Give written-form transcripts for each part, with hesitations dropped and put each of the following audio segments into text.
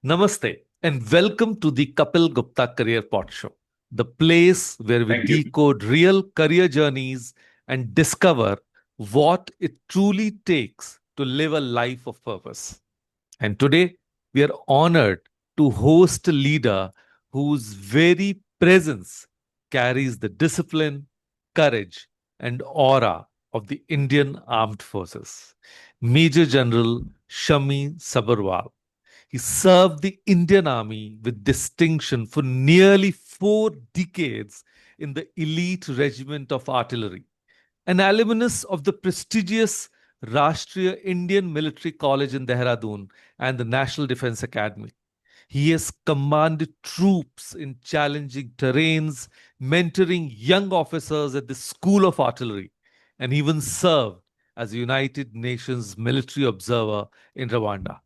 Namaste and welcome to the Kapil Gupta Career Pod Show, the place where we Thank you. decode real career journeys and discover what it truly takes to live a life of purpose. And today, we are honored to host a leader whose very presence carries the discipline, courage, and aura of the Indian Armed Forces. Major General Shammi Sabharwal. He served the Indian Army with distinction for nearly 4 decades in the elite Regiment of Artillery, an alumnus of the prestigious Rashtriya Indian Military College in Dehradun and the National Defense Academy. He has commanded troops in challenging terrains, mentoring young officers at the School of Artillery, and even served as a United Nations military observer in Rwanda.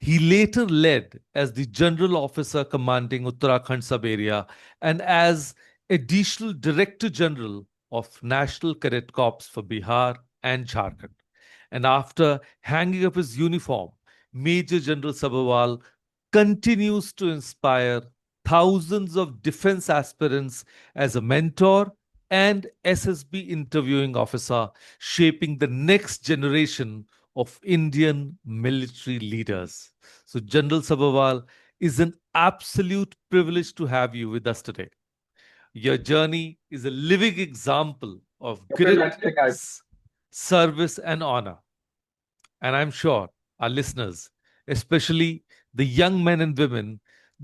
He later led as the General Officer commanding Uttarakhand sub-area and as Additional Director General of National Cadet Corps for Bihar and Jharkhand. And after hanging up his uniform, Major General Sabharwal continues to inspire thousands of defense aspirants as a mentor and SSB interviewing officer, shaping the next generation of Indian military leaders. So, General Sabharwal, is an absolute privilege to have you with us today. Your journey is a living example of Okay, grit, let's take I service, and honor. And I'm sure our listeners, especially the young men and women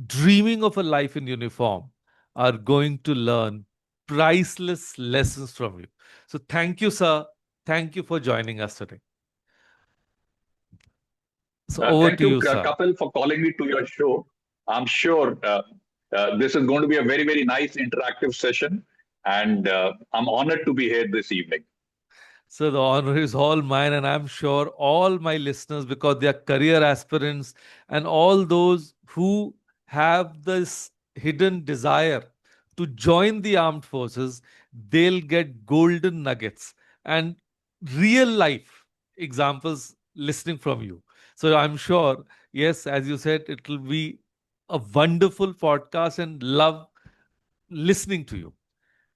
dreaming of a life in uniform, are going to learn priceless lessons from you. So, thank you, sir. Thank you for joining us today. So, over thank to you, you, sir. Kapil, for calling me to your show. I'm sure this is going to be a very, very nice interactive session, and I'm honored to be here this evening. So the honor is all mine, and I'm sure all my listeners, because they are career aspirants and all those who have this hidden desire to join the armed forces, they'll get golden nuggets and real life examples listening from you. So I'm sure, yes, as you said, it will be a wonderful podcast and love listening to you.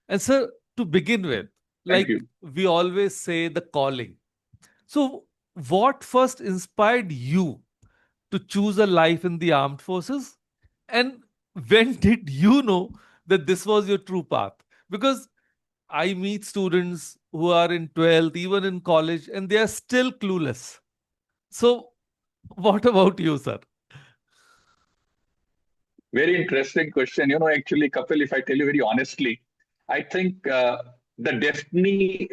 And sir, to begin with, Thank like you. we always say, the calling. So, what first inspired you to choose a life in the armed forces? And when did you know that this was your true path? Because I meet students who are in 12th, even in college, and they are still clueless. So, what about you, sir? Very interesting question. Actually, Kapil, if I tell you very honestly, I think the destiny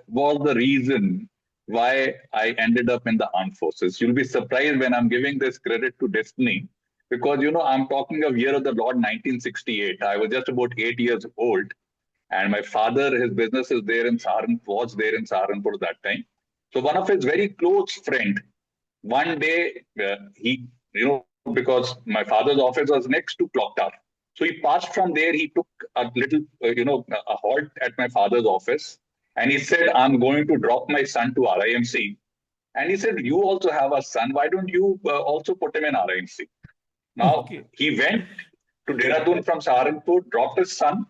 was the reason why I ended up in the armed forces. You'll be surprised when I'm giving this credit to destiny because, I'm talking of year of the Lord 1968. I was just about 8 years old. And my father, his business is there in Saharanpur, was there in Saharanpur that time. So one of his very close friend, one day because my father's office was next to clock tower. So he passed from there. He took a little, a halt at my father's office, and he said, "I'm going to drop my son to RIMC." And he said, "You also have a son. Why don't you also put him in RIMC?" Now Okay. he went to Dehradun from Saharanpur, dropped his son.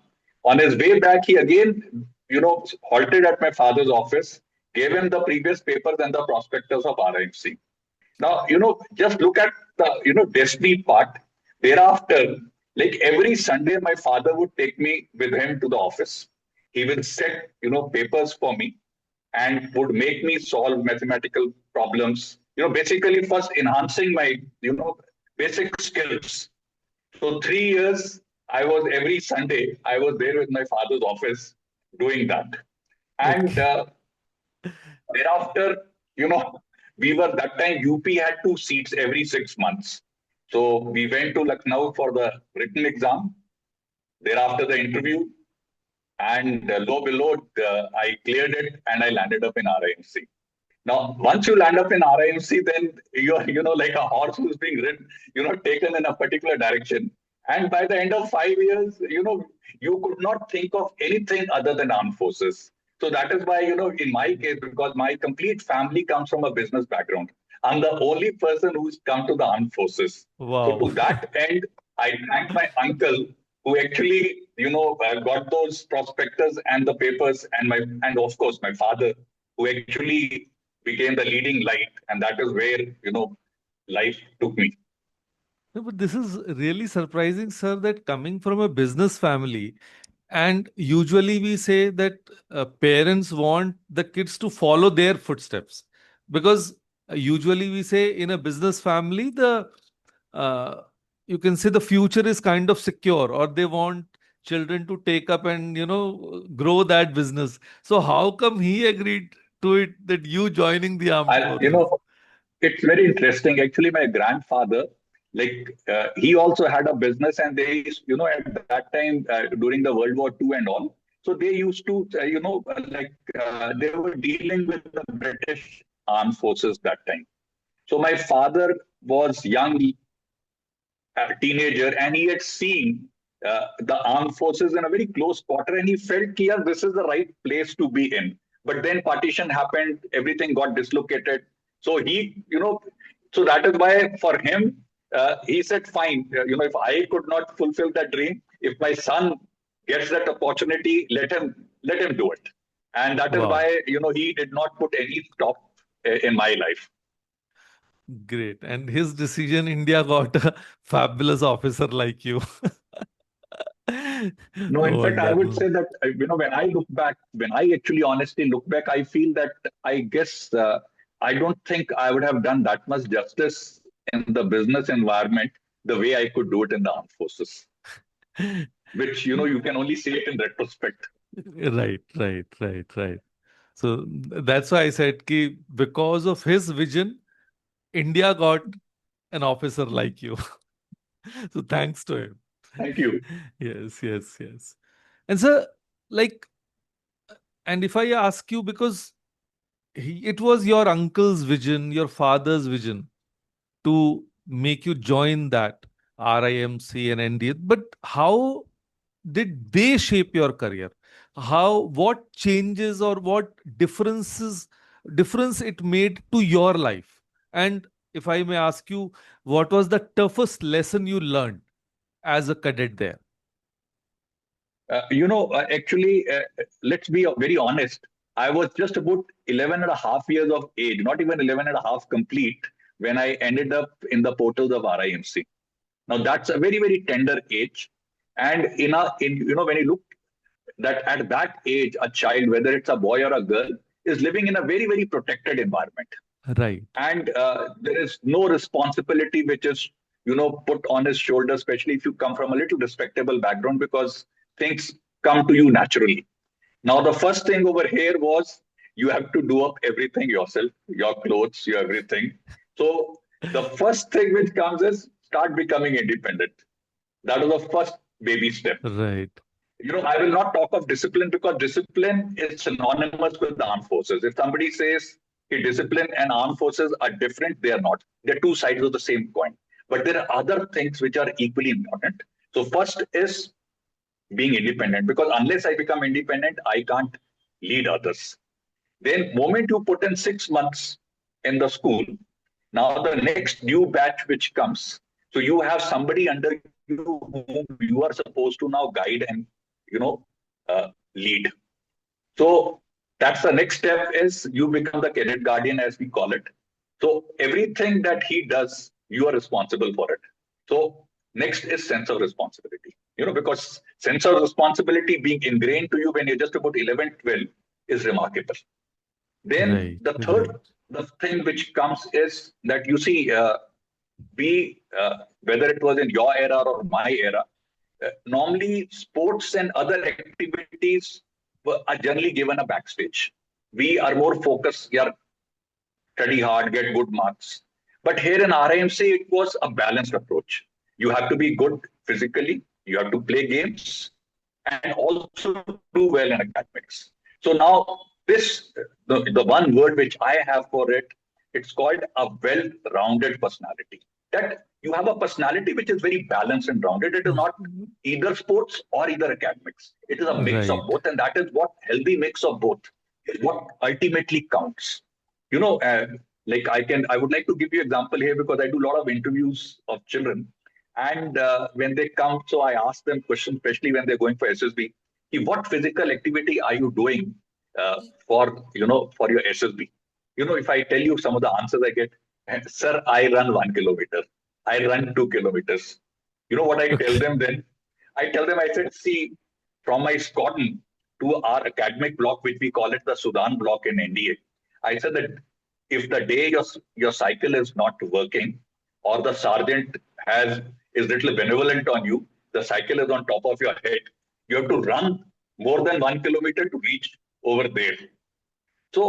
On his way back, he again, halted at my father's office, gave him the previous papers and the prospectus of RIMC. Now, just look at the, destiny part. Thereafter, like every Sunday, my father would take me with him to the office. He will set, papers for me and would make me solve mathematical problems. Basically first enhancing my, basic skills. So 3 years, I was every Sunday, I was there with my father's office doing that. And Okay. thereafter, we were that time UP had 2 seats every 6 months. So we went to Lucknow for the written exam. Thereafter, the interview, and lo below, I cleared it and I landed up in RIMC. Now, once you land up in RIMC, then you're, like a horse who's being ridden, taken in a particular direction. And by the end of 5 years, you could not think of anything other than armed forces. So that is why, in my case, because my complete family comes from a business background. I'm the only person who's come to the armed forces. So Wow. to that end, I thank my uncle who actually, got those prospectus and the papers, and of course my father, who actually became the leading light, and that is where life took me. No, but this is really surprising, sir, that coming from a business family, and usually we say that parents want the kids to follow their footsteps because usually we say in a business family, uh, you can say the future is kind of secure, or they want children to take up and grow that business. So how come he agreed to it that you joining the armed I, you forces? know, it's very interesting. Actually, my grandfather, he also had a business, and they, at that time during the World War II and all, so they used to, they were dealing with the British armed forces that time. So my father was young, teenager, and he had seen the armed forces in a very close quarter, and he felt, yeah, this is the right place to be in. But then partition happened, everything got dislocated. So so that is why for him, he said, fine, if I could not fulfill that dream, if my son gets that opportunity, let him do it. And that is Wow. why, he did not put any stop in my life. Great. And his decision, India got a fabulous officer like you. No, in fact, I would Wonderful. say that, when I look back, when I actually honestly look back, I feel that I guess I don't think I would have done that much justice in the business environment the way I could do it in the armed forces, which, you can only say it in retrospect. Right, right, right, right. So that's why I said ki because of his vision, India got an officer like you. So thanks to him. Thank you. Yes, yes, yes. And sir, like, and if I ask you, because it was your uncle's vision, your father's vision to make you join that RIMC and NDA, but how did they shape your career? What changes or what difference it made to your life? And if I may ask you, what was the toughest lesson you learned as a cadet there? Actually, let's be very honest. I was just about 11 and a half years of age, not even 11 and a half complete, when I ended up in the portals of RIMC. Now that's a very, very tender age. And when you look that at that age, a child, whether it's a boy or a girl, is living in a very, very protected environment. Right, And there is no responsibility which is, put on his shoulder, especially if you come from a little respectable background, because things come to you naturally. Now, the first thing over here was you have to do up everything yourself, your clothes, your everything. So the first thing which comes is start becoming independent. That was the first baby step. right, I will not talk of discipline because discipline is synonymous with the armed forces. If somebody says discipline and armed forces are different, they are not. They're two sides of the same coin. But there are other things which are equally important. So first is being independent, because unless I become independent, I can't lead others. Then, moment you put in 6 months in the school, now the next new batch which comes, so you have somebody under you whom you are supposed to now guide and lead. So that's the next step is you become the cadet guardian, as we call it. So everything that he does, you are responsible for it. So next is sense of responsibility. Because sense of responsibility being ingrained to you when you're just about 11, 12 is remarkable. Then right, the third right, the thing which comes is that you see, whether it was in your era or my era, normally sports and other activities are generally given a backstage. We are more focused, yeah, study hard, get good marks. But here in RIMC, it was a balanced approach. You have to be good physically, you have to play games, and also do well in academics. So now, the one word which I have for it, it's called a well-rounded personality. That you have a personality which is very balanced and rounded. It is not either sports or either academics. It is a mix of right, both, and that is what healthy mix of both is what ultimately counts. You know, uh, Like I would like to give you example here because I do a lot of interviews of children, and when they come, so I ask them questions, especially when they're going for SSB. What physical activity are you doing for for your SSB? If I tell you some of the answers I get, sir, I run 1 kilometer, I run 2 kilometers. You know what I tell Okay. them then? I tell them, I said, see, from my squadron to our academic block, which we call it the Sudan block in NDA, I said that if the day your cycle is not working, or the sergeant is little benevolent on you, the cycle is on top of your head, you have to run more than 1 kilometer to reach over there. So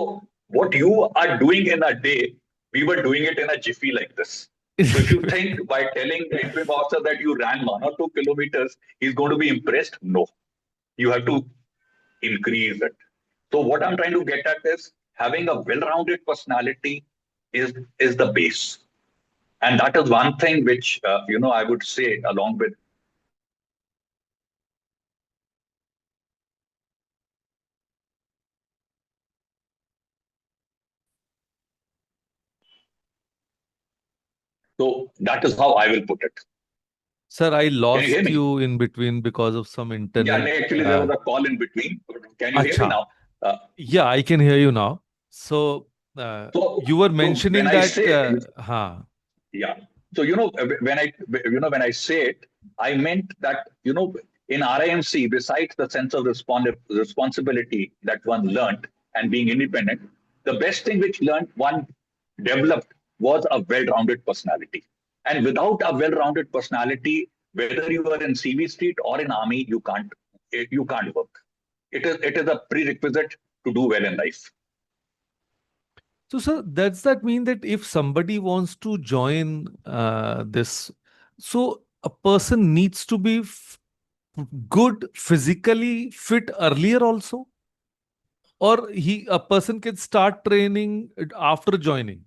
what you are doing in a day, we were doing it in a jiffy like this. So if you think by telling the interim officer that you ran 1 or 2 kilometers, he's going to be impressed. No, you have to increase it. So what I'm trying to get at is having a well-rounded personality is the base, and that is one thing which I would say along with so that is how I will put it. Sir, I Can you hear lost me? you in between because of some Yeah, internet. actually there was a call in between. Can you hear me Acha. now? Uh, Yeah, I can hear you now. So, you were so when mentioning I that, say yeah. So when I say it, I meant that in RIMC, besides the sense of responsibility that one learned and being independent, the best thing which learned one developed was a well-rounded personality. And without a well-rounded personality, whether you are in CV Street or in Army, you can't work. It is a prerequisite to do well in life. so sir, does that mean that if somebody wants to join this, so a person needs to be good physically fit earlier also, or a person can start training after joining?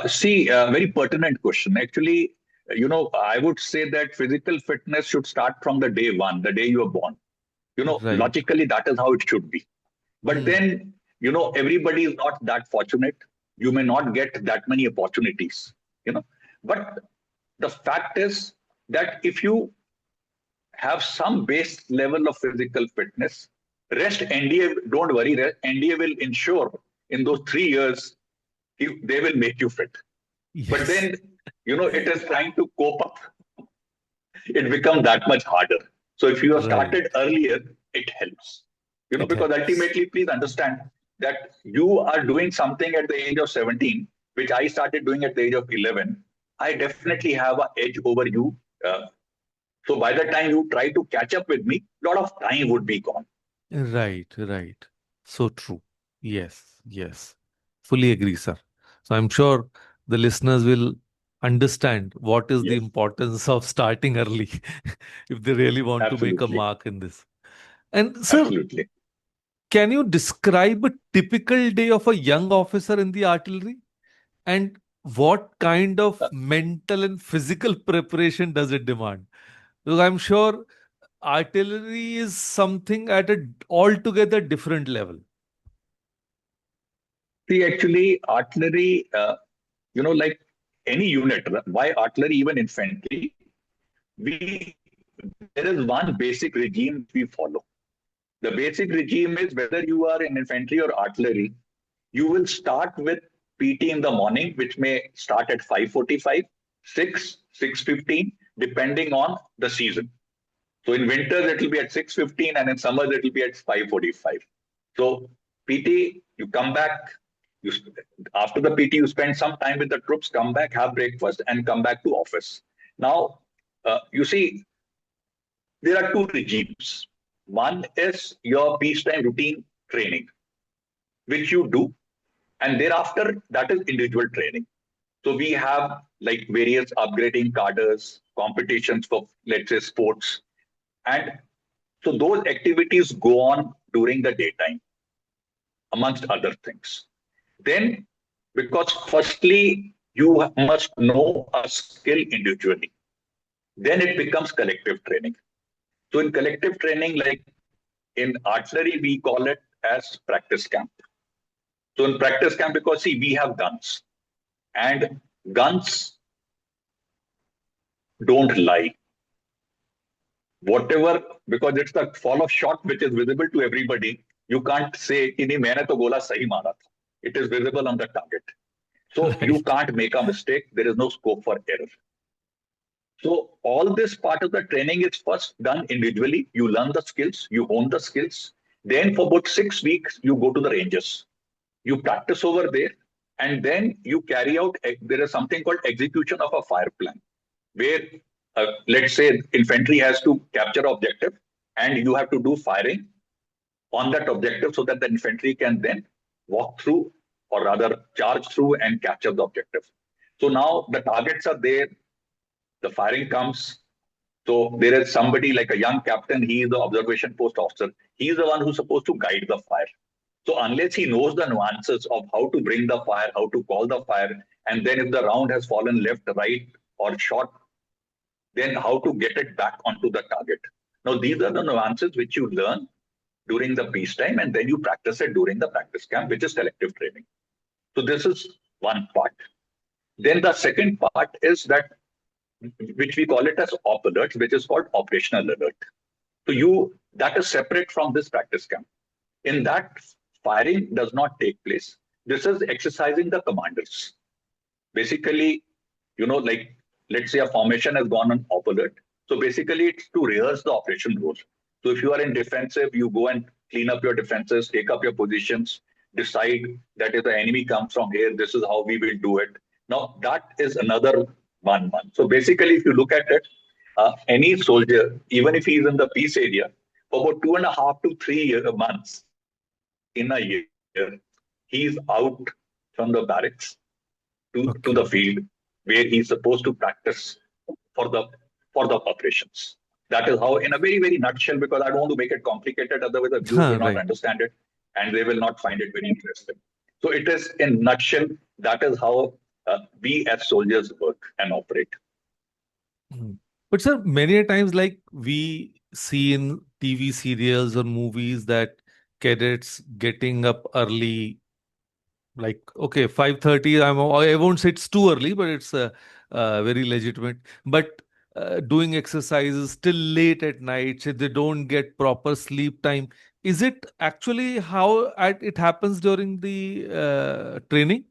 See, very pertinent question. Actually, I would say that physical fitness should start from the day one, the day you are born. Right. Logically, that is how it should be. But Hmm. then, everybody is not that fortunate. You may not get that many opportunities, you know. But the fact is that if you have some base level of physical fitness, rest NDA, don't worry, NDA will ensure in those 3 years, they will make you fit. But Yes. then, it is trying to cope up. It becomes that much harder. So if you have Right. started earlier, it helps. It Because helps. ultimately, please understand that you are doing something at the age of 17, which I started doing at the age of 11. I definitely have an edge over you. So by the time you try to catch up with me, a lot of time would be gone. Right, right. So true. Yes, yes. Fully agree, sir. So I'm sure the listeners will understand what is the Yes, importance of starting early if they really want to make a absolutely. mark in this. And sir, Absolutely. can you describe a typical day of a young officer in the artillery? And what kind of mental and physical preparation does it demand? Because I'm sure artillery is something at an altogether different level. See, actually, artillery, like any unit, why artillery, even infantry, we there is one basic regime we follow. The basic regime is whether you are in infantry or artillery, you will start with PT in the morning, which may start at 5:45, 6, 6:15, depending on the season. So in winters it will be at 6:15, and in summers it will be at 5:45. So PT, you come back. You After the PT, you spend some time with the troops, come back, have breakfast, and come back to office. Now, you see, there are two regimes. One is your peacetime routine training, which you do, and thereafter that is individual training. So we have like various upgrading cadres, competitions for let's say sports, and so those activities go on during the daytime, amongst other things. Then, because firstly you must know a skill individually, then it becomes collective training. So in collective training, like in artillery, we call it as practice camp. So in practice camp, because see, we have guns, and guns don't lie. Whatever, because it's the fall of shot which is visible to everybody. You can't say कि नहीं मैंने तो गोला सही मारा था. It is visible on the target. So you Right. can't make a mistake. There is no scope for error. So all this part of the training is first done individually. You learn the skills, you hone the skills. Then for about 6 weeks, you go to the ranges. You practice over there, and then you carry out. There is something called execution of a fire plan, where let's say infantry has to capture objective, and you have to do firing on that objective so that the infantry can then walk through, or rather charge through and capture the objective. So now the targets are there, the firing comes. So there is somebody like a young captain, he is the observation post officer. He is the one who's supposed to guide the fire. So unless he knows the nuances of how to bring the fire, how to call the fire, and then if the round has fallen left, right, or short, then how to get it back onto the target. Now, these are the nuances which you learn during the peacetime, and then you practice it during the practice camp, which is collective training. So this is one part. Then the second part is that, which we call it as op alerts, which is called operational alert. So that is separate from this practice camp. In that, firing does not take place. This is exercising the commanders. Basically, like let's say a formation has gone on op alert. So basically, it's to rehearse the operation rules. So if you are in defensive, you go and clean up your defenses, take up your positions, decide that if the enemy comes from here, this is how we will do it. Now, that is another 1 month. So basically, if you look at it, any soldier, even if he is in the peace area, for about 2.5 to 3 months in a year, he's out from the barracks to the Okay. field where he's supposed to practice for the for the operations. That is how, in a very, very nutshell, because I don't want to make it complicated, otherwise the viewers will not Right. understand it and they will not find it very interesting. So it is in nutshell, that is how we as soldiers work and operate. Mm. But sir, many a times, like we see in TV serials or movies that cadets getting up early, like okay, 5:30. I won't say it's too early, but it's very legitimate. But doing exercises till late at night, so they don't get proper sleep time. Is it actually how it happens during the training?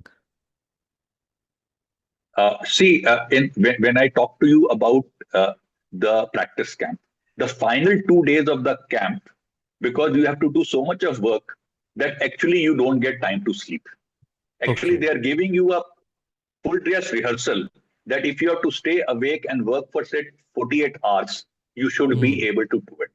When I talk to you about the practice camp, the final 2 days of the camp, because you have to do so much of work that actually you don't get time to sleep. Actually, Okay. they are giving you a full dress rehearsal that if you have to stay awake and work for say 48 hours, you should be Hmm. able to do it.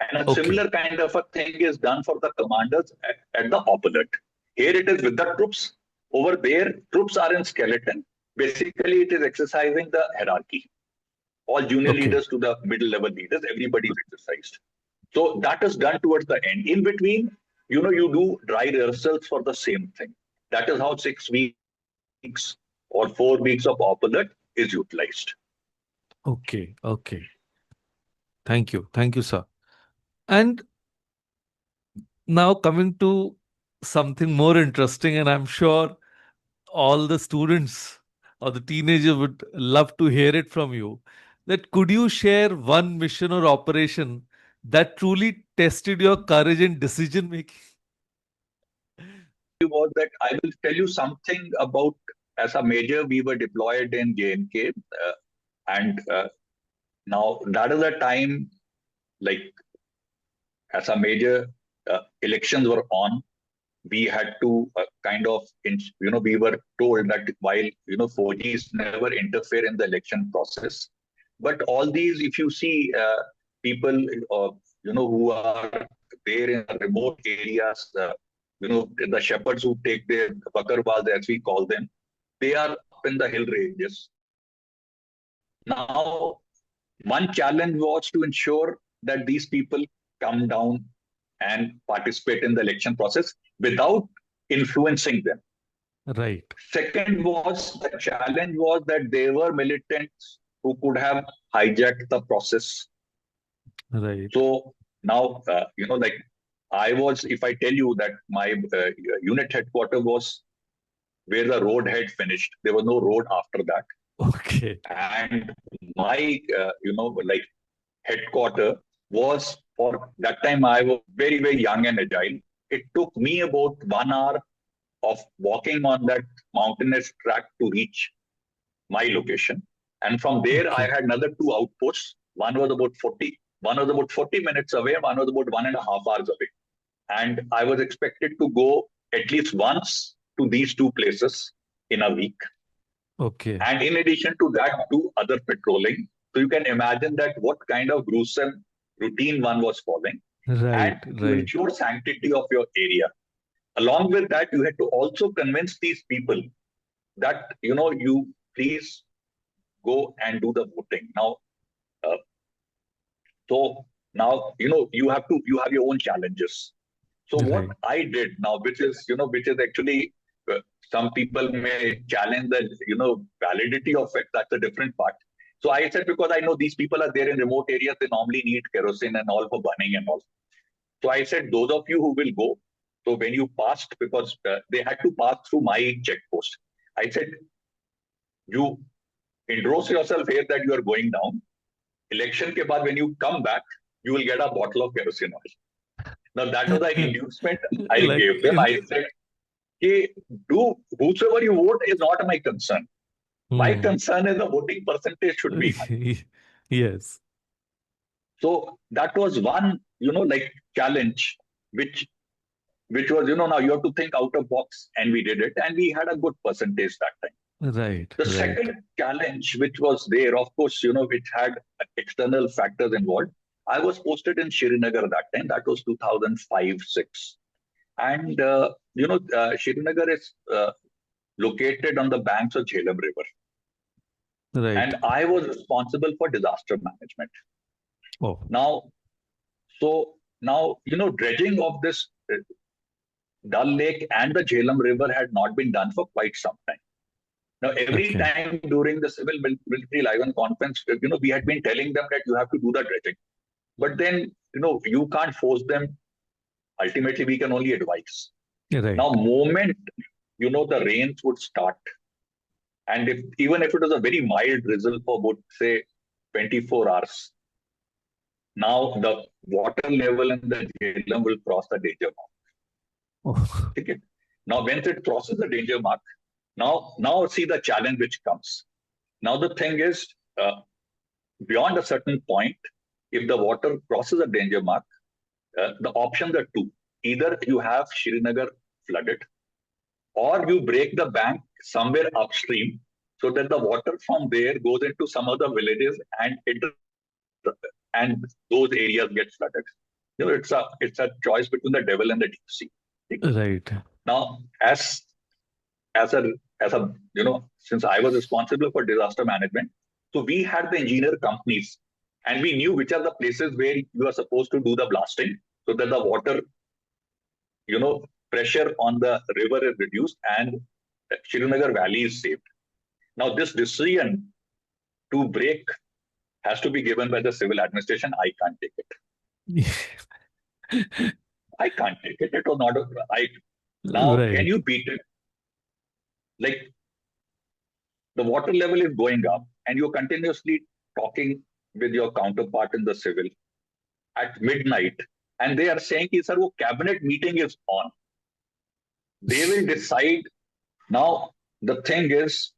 And a Okay. similar kind of a thing is done for the commanders at the op alert. Here it is with the troops. Over there, troops are in skeleton. Basically, it is exercising the hierarchy. All junior Okay. leaders to the middle level leaders, everybody is exercised. So that is done towards the end. In between, you do dry rehearsals for the same thing. That is how 6 weeks or 4 weeks of op alert is utilized. Okay. Okay. Thank you. Thank you, sir. And now coming to something more interesting, and I'm sure all the students or the teenager would love to hear it from you. That could you share one mission or operation that truly tested your courage and decision making? Was that I will tell you something about, as a major, we were deployed in J&K, and now that is a time, like as a major, elections were on. We had to kind of, we were told that while, 4Gs never interfere in the election process, but all these, if you see people, who are there in remote areas, the shepherds who take their bakarwals, as we call them, they are up in the hill ranges. Now, one challenge was to ensure that these people come down and participate in the election process without influencing them. Right, Second was the challenge was that there were militants who could have hijacked the process. right. So now, like if I tell you that my unit headquarters was where the road had finished, there was no road after that. Okay. And my, like headquarter was, for that time I was very, very young and agile. It took me about 1 hour of walking on that mountainous track to reach my location. And from there, I Okay. had another two outposts. One was about 40 minutes away, one was about 1.5 hours away. And I was expected to go at least once to these two places in a week. Okay. And in addition to that, do other patrolling. So you can imagine that what kind of gruesome routine one was following. And Right. to Right. ensure sanctity of your area. Along with that, you had to also convince these people that, you please go and do the voting. Uh, so now, you have your own challenges. So what Right. I did now, which is actually, some people may challenge the, validity of it. That's a different part. So I said, because I know these people are there in remote areas, they normally need kerosene and all for burning and all. So I said, those of you who will go, so when you passed, because they had to pass through my checkpost, I said, you engross yourself here that you are going down. Election ke baad, when you come back, you will get a bottle of kerosene oil. Now that was the inducement I Like gave them. in. I said, hey, do whosoever you vote is not my concern. My Hmm. concern is the voting percentage should be high. Yes. So that was one, like challenge, which was, now you have to think out of box, and we did it, and we had a good percentage that time. Right. The Right. second challenge, which was there, of course, which had external factors involved. I was posted in Srinagar that time. That was 2005-06. And, Srinagar is located on the banks of Jhelum River. Right. And I was responsible for disaster management. Oh. Now, dredging of this Dal Lake and the Jhelum River had not been done for quite some time. Now, every Okay. time during the Civil Military Liaison Conference, we had been telling them that you have to do the dredging. But then, you can't force them. Ultimately, we can only advise. Right. Now, moment, the rains would start. And even if it was a very mild drizzle for about, say, 24 hours, now the water level in the Jhelum will cross the danger mark. Oh. Okay? Now, once it crosses the danger mark, now see the challenge which comes. Now the thing is, beyond a certain point, if the water crosses a danger mark, the options are two. Either you have Srinagar flooded, or you break the bank somewhere upstream so that the water from there goes into some other villages and those areas get flooded. It's a choice between the devil and the deep sea. Right. Now, as a as a since I was responsible for disaster management, so we had the engineer companies, and we knew which are the places where you are supposed to do the blasting so that the water you know pressure on the river is reduced and Srinagar Valley is saved. Now this decision to break has to be given by the civil administration. I can't take it. I can't take it. It was not I now can Right. you beat it? Like, the water level is going up and you're continuously talking with your counterpart in the civil at midnight, and they are saying, sir, wo cabinet meeting is on. They will decide. Now, the thing is,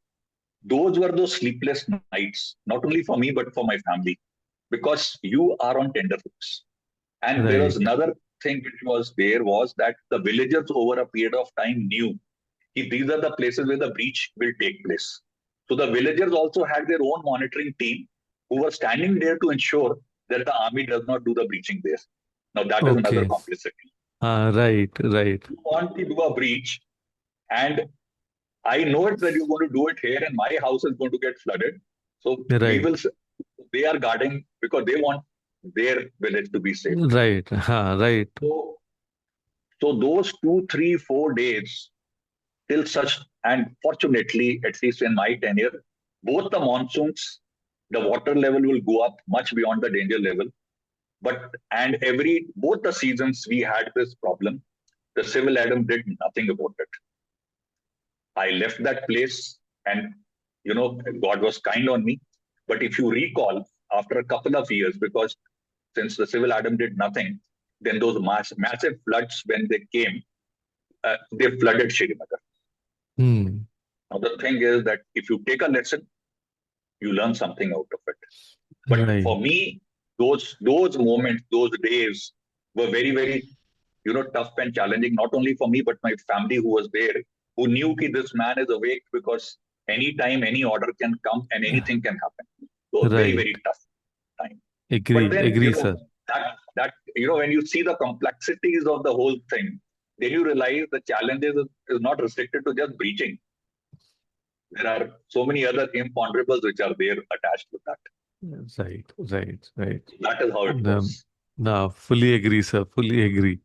those were those sleepless nights, not only for me, but for my family, because you are on tenterhooks. And there was Right. another thing which was there was that the villagers over a period of time knew these are the places where the breach will take place. So the villagers also had their own monitoring team who were standing there to ensure that the army does not do the breaching there. Now that is another Okay. complexity. Right. Right. You want to do a breach, and I know it that you're going to do it here, and my house is going to get flooded. So we will. Right. They are guarding because they want their village to be safe. Right. Right. So, those 2, 3, 4 days till such, and fortunately, at least in my tenure, both the monsoons, the water level will go up much beyond the danger level. And both the seasons we had this problem. The civil Adam did nothing about it. I left that place, and God was kind on me. But if you recall, after a couple of years, because since the civil Adam did nothing, then those massive floods, when they came, they flooded Srinagar. Hmm. Now the thing is that if you take a lesson, you learn something out of it. But Right. for me, those moments, those days were very, very, tough and challenging, not only for me, but my family who was there, who knew that this man is awake, because anytime any order can come and anything can happen. So very, Right. very tough time. But Agree. then, Agree, sir. when you see the complexities of the whole thing, then you realize the challenges is not restricted to just breaching. There are so many other imponderables which are there attached with that. Right. Right. Right. That is how it Um, was. no, fully agree, sir. Fully agree.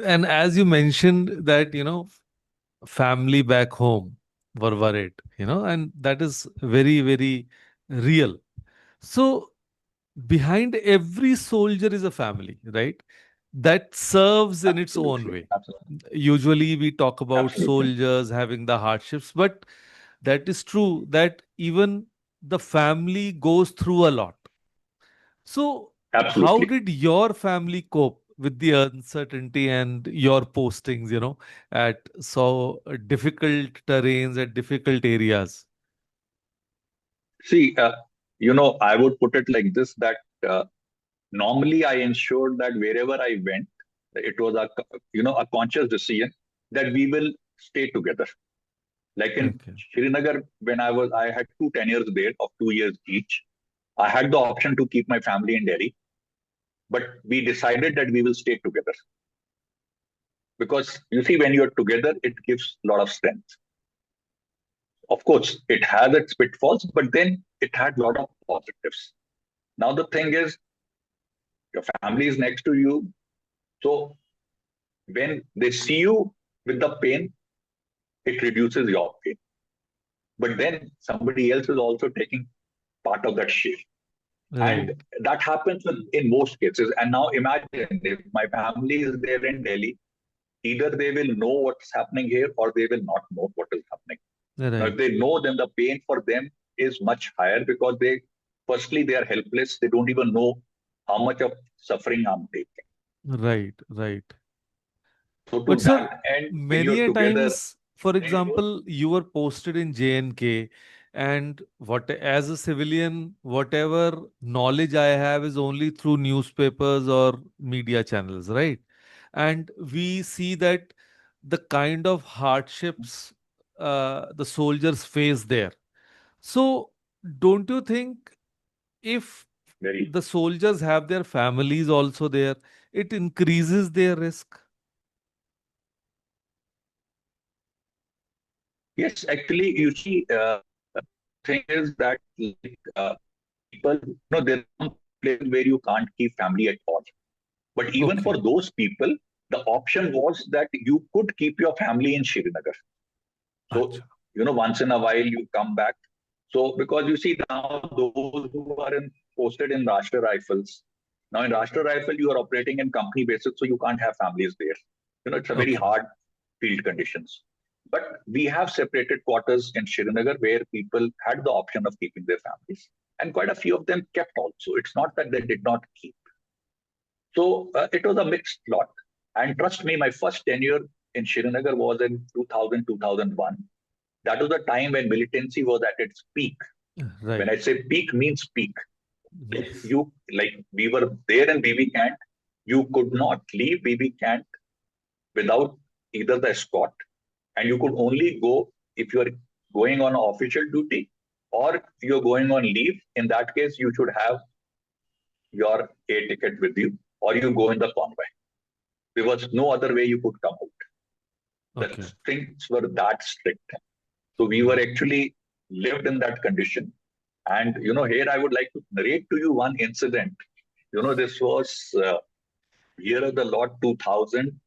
And as you mentioned that, family back home were worried, and that is very, very real. So behind every soldier is a family, right? That serves in its own Absolutely. way. Absolutely. Usually we talk about Absolutely. soldiers having the hardships, but that is true that even the family goes through a lot. So, how Absolutely. did your family cope with the uncertainty and your postings, at so difficult terrains, at difficult areas? See, I would put it like this, that normally I ensured that wherever I went, it was a conscious decision that we will stay together. Like in Okay. Srinagar, when I had 2 tenures there of 2 years each. I had the option to keep my family in Delhi, but we decided that we will stay together, because you see, when you're together, it gives a lot of strength. Of course, it has its pitfalls, but then it had a lot of positives. Now the thing is, your family is next to you, so when they see you with the pain, it reduces your pain. But then somebody else is also taking part of that share. Right. And that happens in most cases. And now imagine if my family is there in Delhi, either they will know what's happening here or they will not know what is happening. Now, if Right. they know, then the pain for them is much higher, because firstly, they are helpless. They don't even know how much of suffering I'm taking. Right. Right. So But to sir, that end, when many you're a together, times, for then it was example, you were posted in JNK, and what as a civilian, whatever knowledge I have is only through newspapers or media channels, right? And we see that the kind of hardships the soldiers face there. So, don't you think if very. the soldiers have their families also there, it increases their risk? Yes, actually, you see, thing is that, like, people, there are some places where you can't keep family at all. But even Okay. for those people, the option was that you could keep your family in Srinagar. So, Acha. once in a while you come back. So, because you see now those who are posted in Rashtriya Rifles, now in Rashtriya Rifle, you are operating in company basis, so you can't have families there. It's a very Okay. hard field conditions. But we have separated quarters in Srinagar where people had the option of keeping their families. And quite a few of them kept also. It's not that they did not keep. So it was a mixed lot. And trust me, my first tenure in Srinagar was in 2000, 2001. That was the time when militancy was at its peak. When I Right. say peak, means peak. Yes. We were there in BB camp. You could not leave BB camp without either the escort, and you could only go if you are going on official duty or you're going on leave. In that case, you should have your air ticket with you, or you go in the convoy. There was no other way you could come out. The Okay. things were that strict. So we were Mm. actually lived in that condition. And here I would like to narrate to you one incident. This was year of the Lord 2000,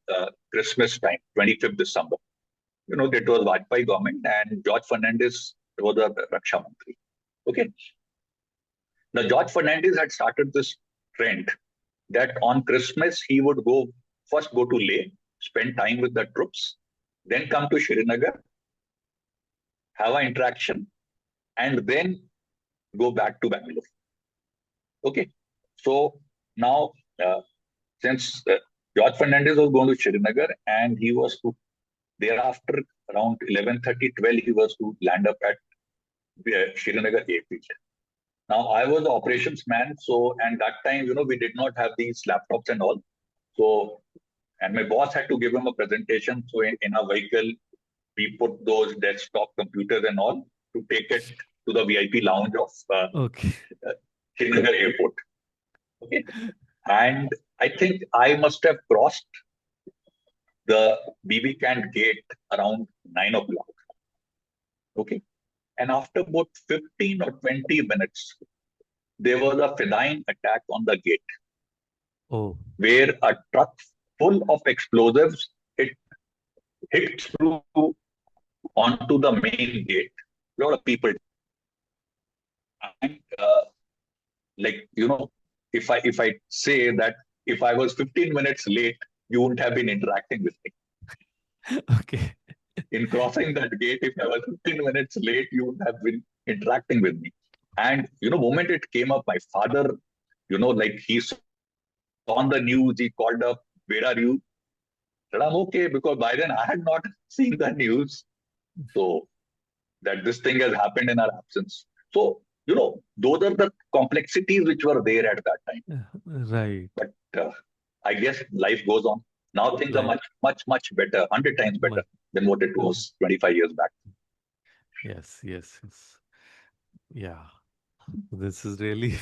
Christmas time, 25th December. That was Vajpayee government, and George Fernandez was the Raksha Mantri. Okay. Now, George Fernandez had started this trend that on Christmas he would first go to Leh, spend time with the troops, then come to Srinagar, have an interaction, and then go back to Bangalore. Okay, so now since George Fernandez was going to Srinagar and he was to thereafter around 11:30, 12, he was to land up at Srinagar airfield. Now I was the operations man, so and that time we did not have these laptops and all. So and my boss had to give him a presentation. So in a vehicle, we put those desktop computers and all to take it to the VIP lounge of Okay. Srinagar Airport. Okay, and I think I must have crossed the BB Cant gate around 9 o'clock. Okay, and after about 15 or 20 minutes, there was a feline attack on the gate Oh, where a truck full of explosives it hit through onto the main gate. A lot of people, and if I say that if I was 15 minutes late, you wouldn't have been interacting with me. okay. In crossing that gate, if I was 15 minutes late, you would have been interacting with me. And moment it came up, my father, like he saw on the news, he called up, "Where are you?" I said, "I'm okay," because by then I had not seen the news. So that this thing has happened in our absence. So, those are the complexities which were there at that time. Right. But I guess life goes on. Now things are Right. much, much, much better, 100 times better Much. than what it was 25 years back. Yes, yes, yes. Yeah. This is really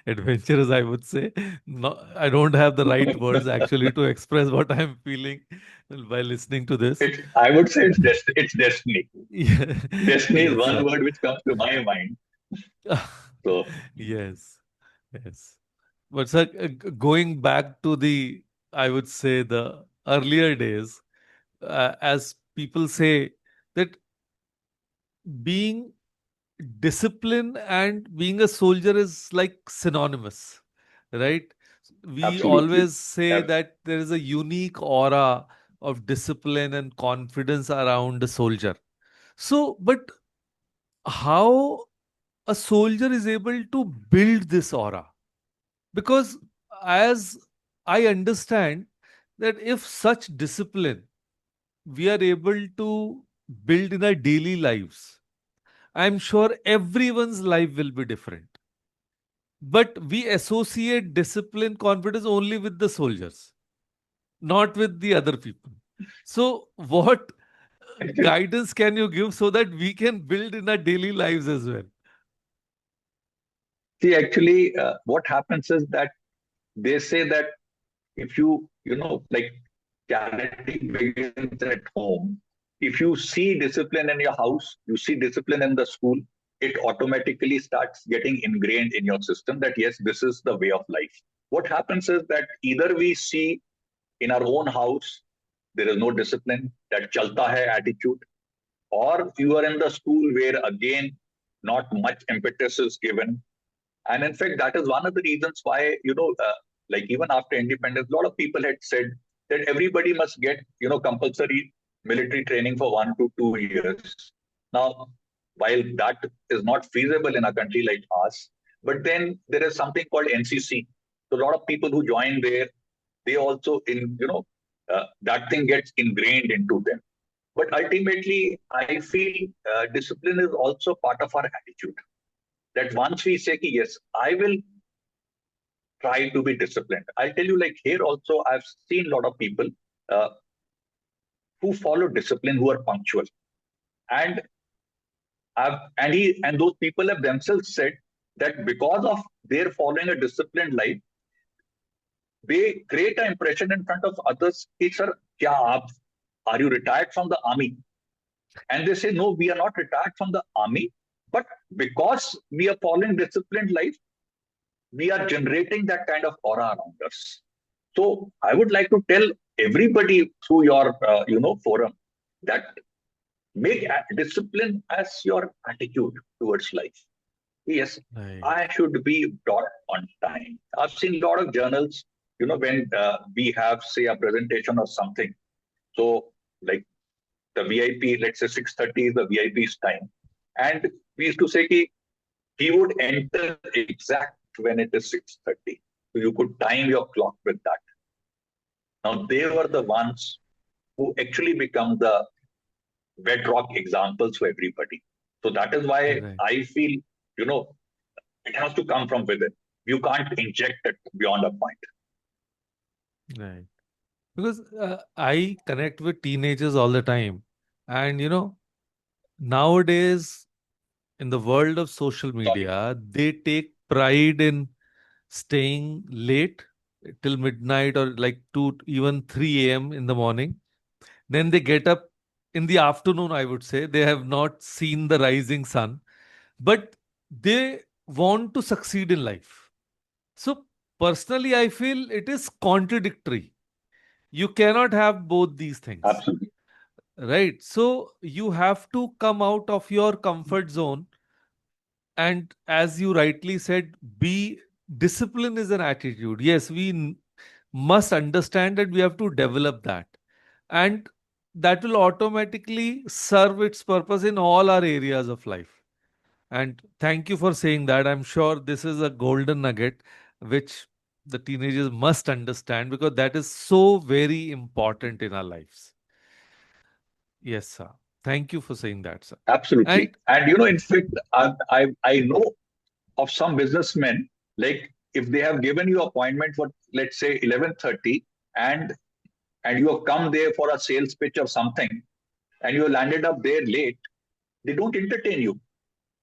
adventurous, I would say. No, I don't have the right words actually to express what I'm feeling by listening to this. I would say it's destiny. Yeah. Destiny is Yes, one sir. word which comes to my mind. So, Yes, yes. But sir, going back to I would say the earlier days, as people say that being discipline and being a soldier is like synonymous, right? We absolutely. always say that there is a unique aura of discipline and confidence around a soldier. So, but how a soldier is able to build this aura? Because as I understand that if such discipline we are able to build in our daily lives, I'm sure everyone's life will be different. But we associate discipline, confidence only with the soldiers, not with the other people. So, what Actually, guidance can you give so that we can build in our daily lives as well? see, actually, what happens is that they say that if like charity begins at home. If you see discipline in your house, you see discipline in the school, it automatically starts getting ingrained in your system that yes, this is the way of life. What happens is that either we see in our own house, there is no discipline, that chalta hai attitude, or you are in the school where again, not much impetus is given, and in fact, that is one of the reasons why, like even after independence, a lot of people had said that everybody must get, compulsory military training for 1 to 2 years. Now, while that is not feasible in a country like ours, but then there is something called NCC. So a lot of people who join there, they also that thing gets ingrained into them. But ultimately, I feel discipline is also part of our attitude. That once we say, yes, I will try to be disciplined. I'll tell you, like here also, I've seen a lot of people uh, who follow discipline, who are punctual, and and those people have themselves said that because of their following a disciplined life, they create an impression in front of others. Hey, sir, are you retired from the army? And they say, no, we are not retired from the army, but because we are following disciplined life, we are generating that kind of aura around us. So I would like to tell everybody through your forum that make discipline as your attitude towards life. Yes, Right. I should be brought on time. I've seen a lot of journals, when we have, say, a presentation or something. So, like the VIP, let's say 6:30 is the VIP's time. And we used to say he would enter exact when it is 6:30. So you could time your clock with that. Now, they were the ones who actually become the bedrock examples for everybody. So that is why Right. I feel, you know, it has to come from within. You can't inject it beyond a point. Right. Because I connect with teenagers all the time. And, nowadays, in the world of social Sorry. media, they take pride in staying late till midnight or like 2, even 3 a.m. in the morning. Then they get up in the afternoon, I would say. They have not seen the rising sun, but they want to succeed in life. So, personally, I feel it is contradictory. You cannot have both these things, Absolutely. right? So, you have to come out of your comfort zone. And as you rightly said, be discipline is an attitude. Yes, must understand that we have to develop that. And that will automatically serve its purpose in all our areas of life. And thank you for saying that. I'm sure this is a golden nugget which the teenagers must understand because that is so very important in our lives. Yes, sir. Thank you for saying that, sir. Absolutely. And And in fact, I know of some businessmen, like if they have given you appointment for, let's say, 11:30, and you have come there for a sales pitch or something, and you landed up there late, they don't entertain you.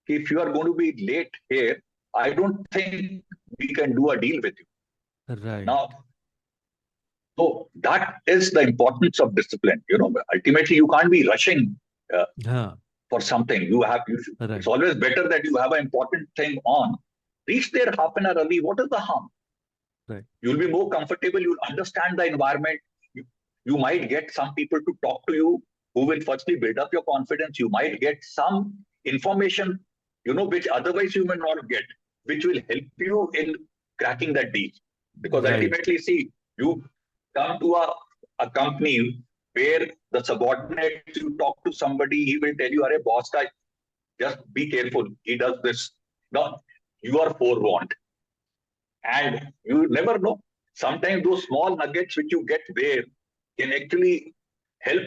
If you are going to be late here, I don't think we can do a deal with you. right. Now, so that is the importance of discipline. Ultimately, you can't be rushing uh, Huh, for something. It's right. always better that you have an important thing on. Reach there half an hour early. What is the harm? Right. You'll be more comfortable. You'll understand the environment. You might get some people to talk to you who will firstly build up your confidence. You might get some information, which otherwise you may not get, which will help you in cracking that deal. Because Right. ultimately, see, you come to a company where the subordinates, you talk to somebody, he will tell you, Are boss, guy, just be careful. He does this. Now, you are forewarned. And you never know. Sometimes those small nuggets which you get there can actually help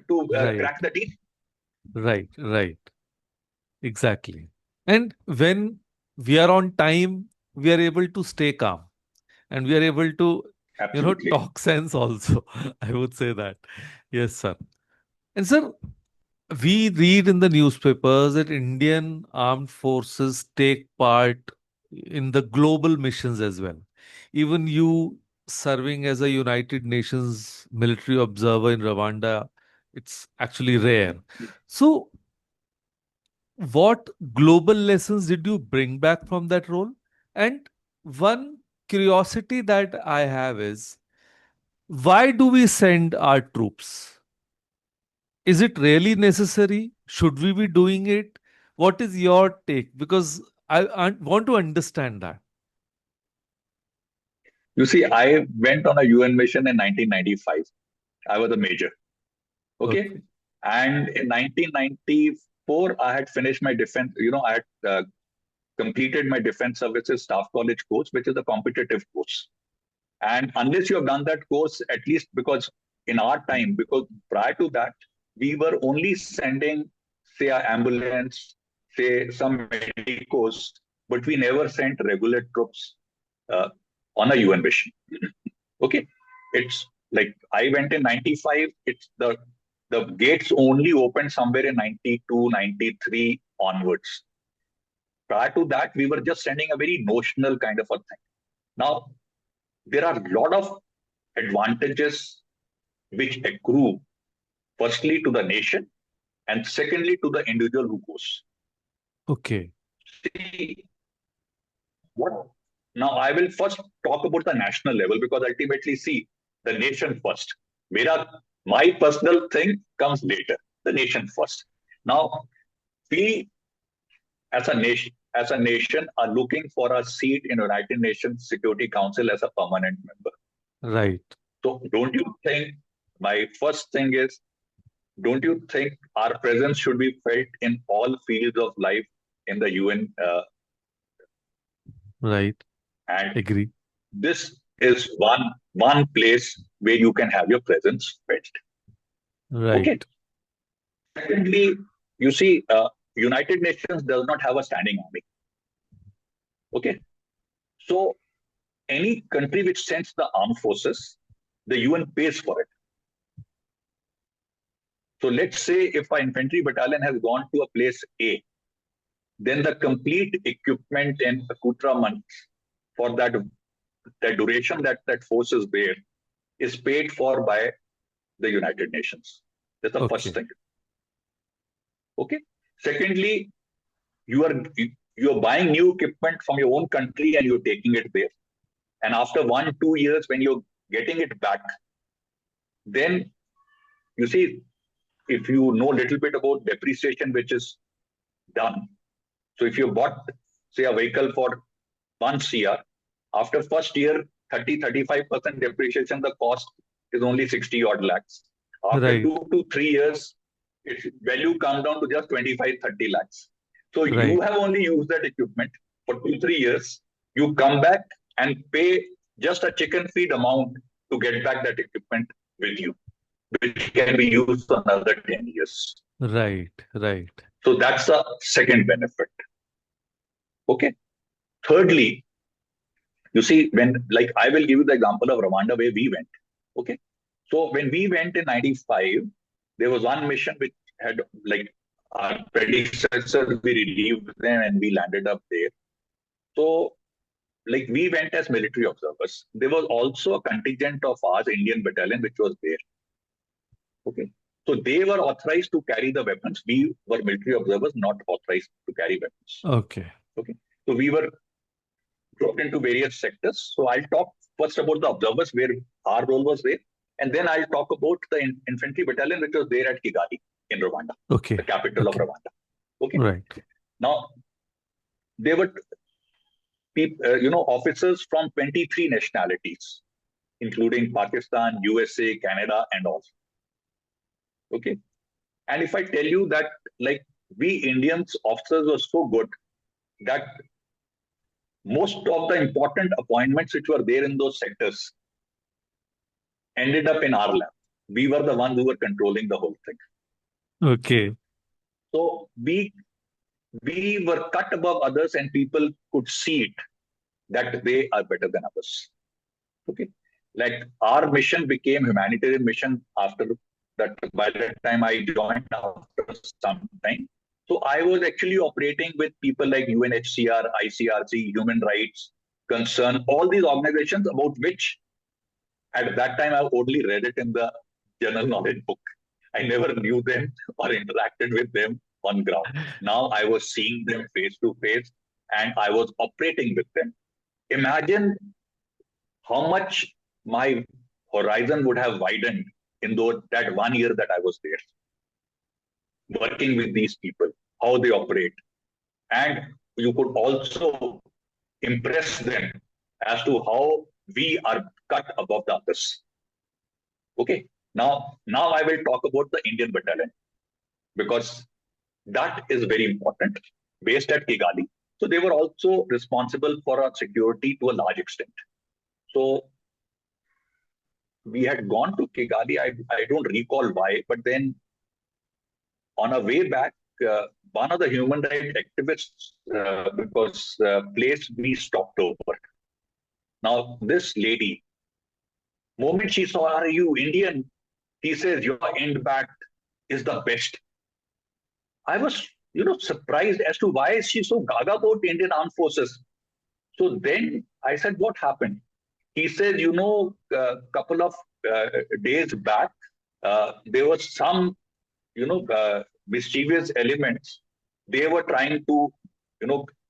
to Right. crack the deal. Right. Right. Exactly. And when we are on time, we are able to stay calm and we are able to, Absolutely. talk sense also. I would say that. Yes, sir. And sir, we read in the newspapers that Indian armed forces take part in the global missions as well. Even you serving as a United Nations military observer in Rwanda, it's actually rare. So, what global lessons did you bring back from that role? And one curiosity that I have is why do we send our troops? Is it really necessary? Should we be doing it? What is your take? Because I want to understand that. You see, I went on a UN mission in 1995. I was a major. Okay. Okay. And in 1994, I had finished my defense, I had completed my defense services staff college course, which is a competitive course. And unless you have done that course, at least because in our time, because prior to that, we were only sending, say, an ambulance, say, some medicos, but we never sent regular troops uh, on a UN mission. Okay. It's like I went in 95, it's the gates only opened somewhere in 92, 93 onwards. Prior to that, we were just sending a very notional kind of a thing. Now, there are a lot of advantages which accrue firstly to the nation and secondly to the individual who goes. Okay. See, what now I will first talk about the national level because ultimately, see, the nation first. Mera, my personal thing comes later. The nation first. Now, we as a nation, as a nation are looking for a seat in United Nations Security Council as a permanent member. Right. So don't you think, my first thing is, don't you think our presence should be felt in all fields of life in the UN? Right. And Agree. this is one place where you can have your presence felt. Right. Okay. Secondly, you see, United Nations does not have a standing army. Okay. So any country which sends the armed forces, the UN pays for it. So let's say if an infantry battalion has gone to a place A, then the complete equipment and accoutrement for that the duration that that force is there is paid for by the United Nations. That's the first Okay. thing. Okay. Secondly, you are buying new equipment from your own country and you're taking it there. And after 1-2 years, when you're getting it back, then you see, if you know a little bit about depreciation, which is done. So if you bought, say, a vehicle for 1 CR, after first year, 30-35% depreciation, the cost is only 60 odd lakhs. After Right. 2 to 3 years, its value comes down to just 25-30 lakhs. So you Right. have only used that equipment for 2-3 years. You come back and pay just a chicken feed amount to get back that equipment with you, which can be used for another 10 years. Right. Right. So that's the second benefit. Okay. Thirdly, you see, when, like, I will give you the example of Rwanda where we went. Okay. So when we went in 95, there was one mission which had, like, our predecessors, we relieved them and we landed up there. So, like, we went as military observers. There was also a contingent of ours, Indian battalion, which was there. Okay. So they were authorized to carry the weapons. We were military observers, not authorized to carry weapons. Okay. Okay. So we were dropped into various sectors. So I'll talk first about the observers where our role was there, and then I'll talk about the infantry battalion which was there at Kigali in Rwanda, Okay. the capital of Okay. Rwanda. Okay. Right. Now there were officers from 23 nationalities, including Pakistan, USA, Canada, and all. Okay. And if I tell you that, like, we Indians officers were so good that most of the important appointments which were there in those sectors ended up in our lab. We were the ones who were controlling the whole thing. Okay. So we were cut above others, and people could see it that they are better than others. Okay, like our mission became humanitarian mission after that. By the time I joined, after some time, so I was actually operating with people like UNHCR, ICRC, Human Rights Concern, all these organizations about which at that time I only read it in the general knowledge book. I never knew them or interacted with them on ground. Now I was seeing them face to face and I was operating with them. Imagine how much my horizon would have widened in that 1 year that I was there, working with these people, how they operate. And you could also impress them as to how we are cut above the others. Okay. Now I will talk about the Indian battalion because that is very important, based at Kigali. So they were also responsible for our security to a large extent. So we had gone to Kigali. I don't recall why, but then on our way back, one of the human rights activists was placed, we stopped over. Now, this lady, moment she saw, are you Indian? He says, your end back is the best. I was, surprised as to why is she so gaga about Indian Armed Forces. So then I said, what happened? He said, couple of days back, there was some, mischievous elements. They were trying to,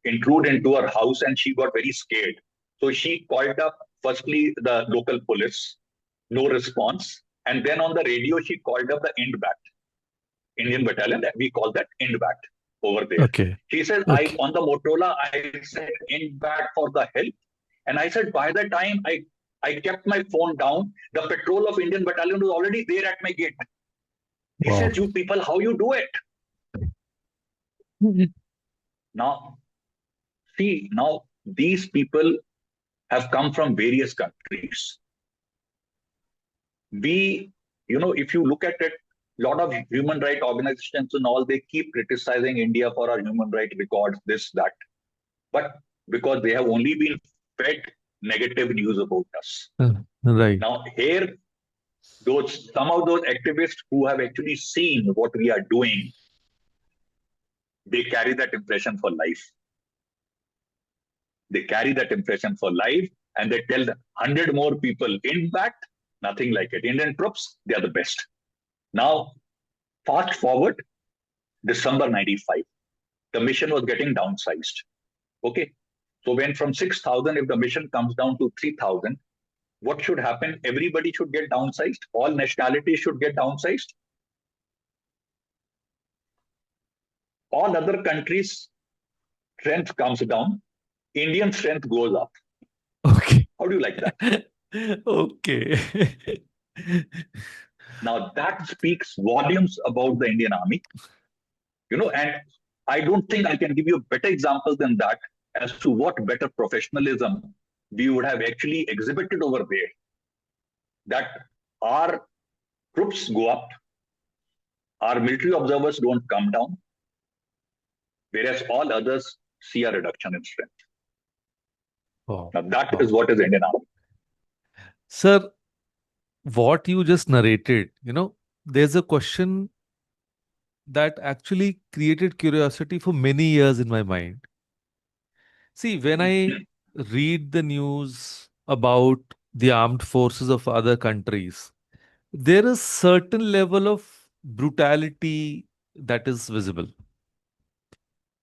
intrude into her house, and she got very scared. So she called up, firstly, the local police, no response. And then on the radio, she called up the INDBAT, Indian Battalion, that we call that INDBAT. over there. Okay. He said, I Okay. on the Motorola, I said in back for the help. And I said, by the time I kept my phone down, the patrol of Indian battalion was already there at my gate. He Wow. says, you people, how you do it? Mhm. Now, see, now these people have come from various countries. We, if you look at it, a lot of human rights organizations and all, they keep criticizing India for our human rights records, this, that. But because they have only been fed negative news about us. Right. Now, here, some of those activists who have actually seen what we are doing, they carry that impression for life. They carry that impression for life, and they tell 100 more people, in fact, nothing like it. Indian troops, they are the best. Now, fast forward December 95, the mission was getting downsized. Okay. So when from 6,000, if the mission comes down to 3,000, what should happen? Everybody should get downsized. All nationalities should get downsized. All other countries' strength comes down. Indian strength goes up. Okay. How do you like that? Okay. Now that speaks volumes about the Indian Army, and I don't think I can give you a better example than that as to what better professionalism we would have actually exhibited over there. That our troops go up, our military observers don't come down, whereas all others see a reduction in strength. Wow. Now that is Wow. what is Indian Army. Sir, what you just narrated, there's a question that actually created curiosity for many years in my mind. See, when I read the news about the armed forces of other countries, there is certain level of brutality that is visible.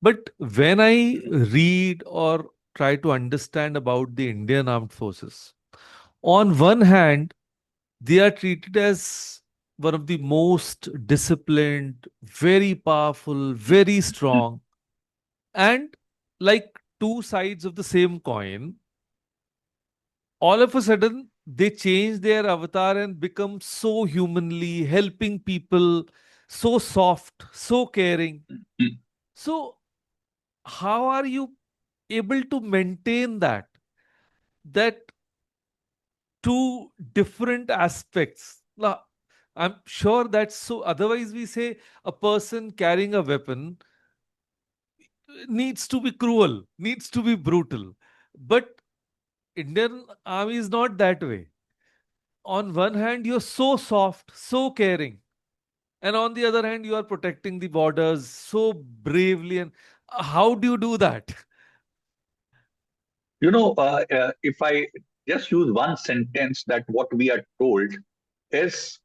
But when I read or try to understand about the Indian armed forces, on one hand, they are treated as one of the most disciplined, very powerful, very strong, and like two sides of the same coin, all of a sudden they change their avatar and become so humanly helping people, so soft, so caring. So, how are you able to maintain that two different aspects? I'm sure that's so. Otherwise, we say a person carrying a weapon needs to be cruel, needs to be brutal. But Indian army is not that way. On one hand, you're so soft, so caring, and on the other hand, you are protecting the borders so bravely. And how do you do that? If I just use one sentence, that what we are told is,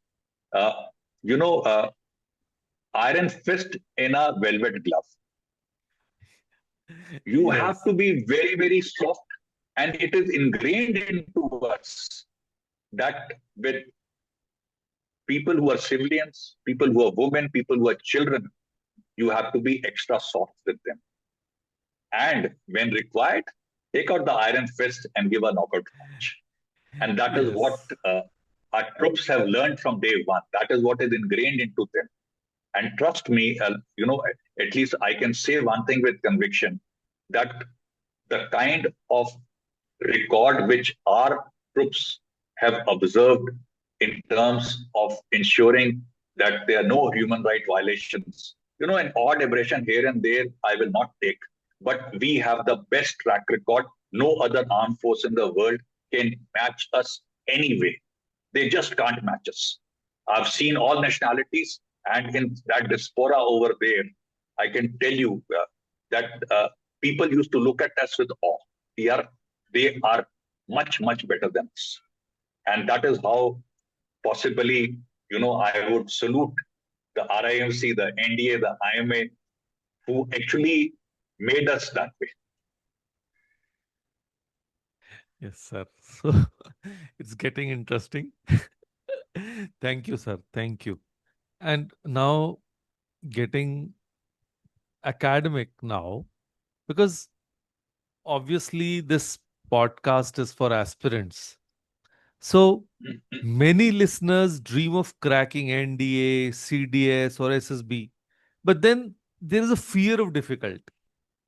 uh, you know, uh, iron fist in a velvet glove. You have Yes, to be very, very soft, and it is ingrained into us that with people who are civilians, people who are women, people who are children, you have to be extra soft with them. And when required, take out the iron fist and give a knockout punch. And that is what yes, our troops have learned from day one. That is what is ingrained into them. And trust me, at least I can say one thing with conviction, that the kind of record which our troops have observed in terms of ensuring that there are no human rights violations. An odd aberration here and there, I will not take, but we have the best track record. No other armed force in the world can match us anyway. They just can't match us. I've seen all nationalities, and in that diaspora over there, I can tell you that people used to look at us with awe. We are, they are much, much better than us. And that is how possibly, I would salute the RIMC, the NDA, the IMA, who actually made us that way. yes, sir. So it's getting interesting. Thank you, sir. Thank you. And now getting academic now, because obviously this podcast is for aspirants. So many listeners dream of cracking NDA, CDS, or SSB, but then there is a fear of difficulty.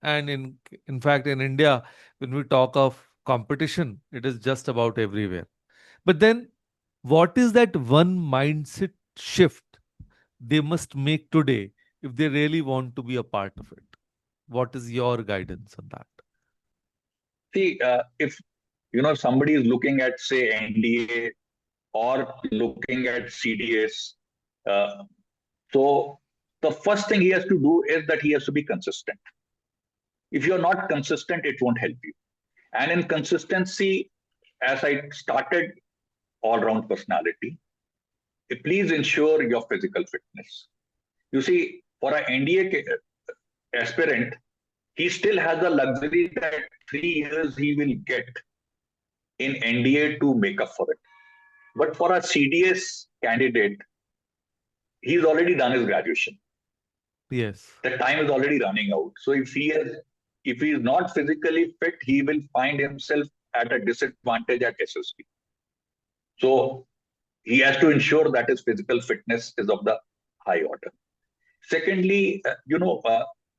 And in fact, in India, when we talk of competition, it is just about everywhere. But then, what is that one mindset shift they must make today if they really want to be a part of it? What is your guidance on that? See, if somebody is looking at say NDA or looking at CDS, uh, so the first thing he has to do is that he has to be consistent. If you're not consistent, it won't help you. And in consistency, as I started all-round personality, please ensure your physical fitness. You see, for an NDA aspirant, he still has the luxury that 3 years he will get in NDA to make up for it. But for a CDS candidate, he's already done his graduation. Yes. The time is already running out. So if he is not physically fit, he will find himself at a disadvantage at SSB. So he has to ensure that his physical fitness is of the high order. Secondly,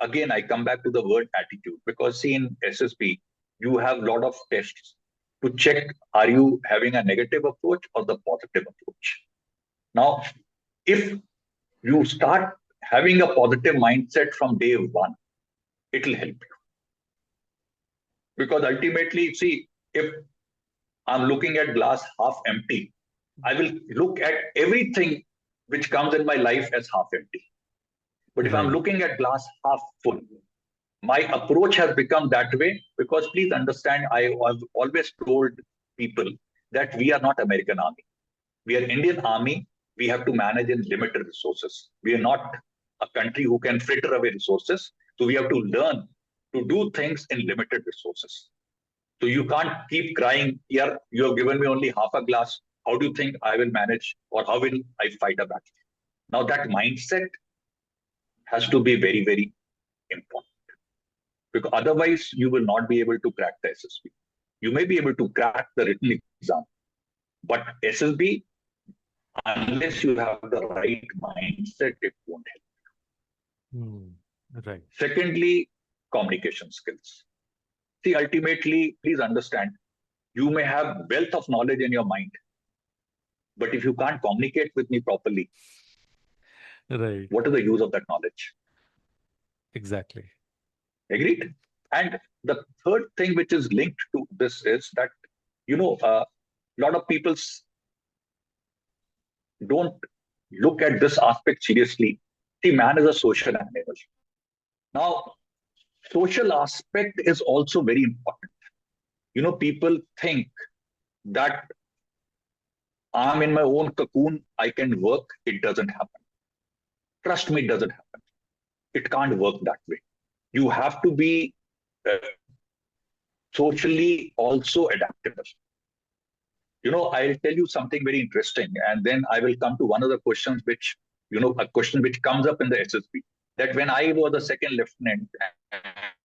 again, I come back to the word attitude, because see, in SSB, you have a lot of tests to check, are you having a negative approach or the positive approach? Now, if you start having a positive mindset from day one, it will help you. Because ultimately, see, if I'm looking at glass half empty, I will look at everything which comes in my life as half empty. But if I'm Right. looking at glass half full, my approach has become that way, because please understand, I have always told people that we are not American Army. We are Indian Army. We have to manage in limited resources. We are not a country who can fritter away resources. So we have to learn to do things in limited resources. So you can't keep crying, here, you have given me only half a glass. How do you think I will manage, or how will I fight a battle? Now that mindset has to be very, very important, because otherwise you will not be able to crack the SSB. You may be able to crack the written exam, but SSB, unless you have the right mindset, it won't help. Hmm. Right. Secondly, communication skills. See, ultimately, please understand, you may have wealth of knowledge in your mind, but if you can't communicate with me properly, Right. what is the use of that knowledge? Exactly. Agreed? And the third thing which is linked to this is that, a lot of people don't look at this aspect seriously. See, man is a social animal. Now, social aspect is also very important. People think that I'm in my own cocoon, I can work. It doesn't happen. Trust me, it doesn't happen. It can't work that way. You have to be uh, socially also adaptable. I'll tell you something very interesting, and then I will come to one of the questions which, a question which comes up in the SSB. That when I was a second lieutenant,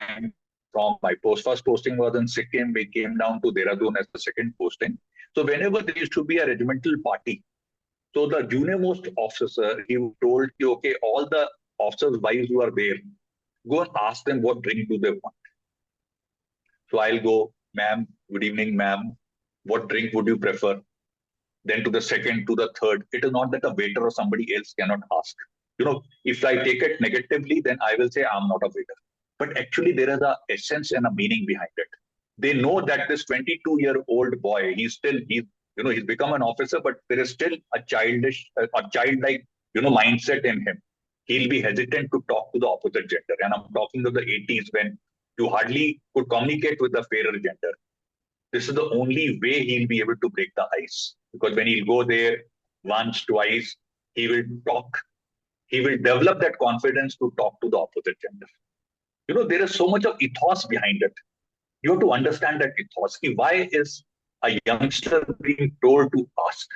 and from my first posting was in Sikkim, we came down to Dehradun as the second posting. So whenever there used to be a regimental party, so the junior most officer, he told you, okay, all the officers' wives who are there, go and ask them what drink do they want. So I'll go, ma'am, good evening, ma'am. What drink would you prefer? Then to the second, to the third. It is not that a waiter or somebody else cannot ask. If I take it negatively, then I will say I'm not a waiter. But actually, there is a essence and a meaning behind it. They know that this 22-year-old boy, he's become an officer, but there is still a childlike, mindset in him. He'll be hesitant to talk to the opposite gender. And I'm talking of the 80s, when you hardly could communicate with the fairer gender. This is the only way he'll be able to break the ice. Because when he'll go there once, twice, he will talk. He will develop that confidence to talk to the opposite gender. There is so much of ethos behind it. You have to understand that ethos. Why is a youngster being told to ask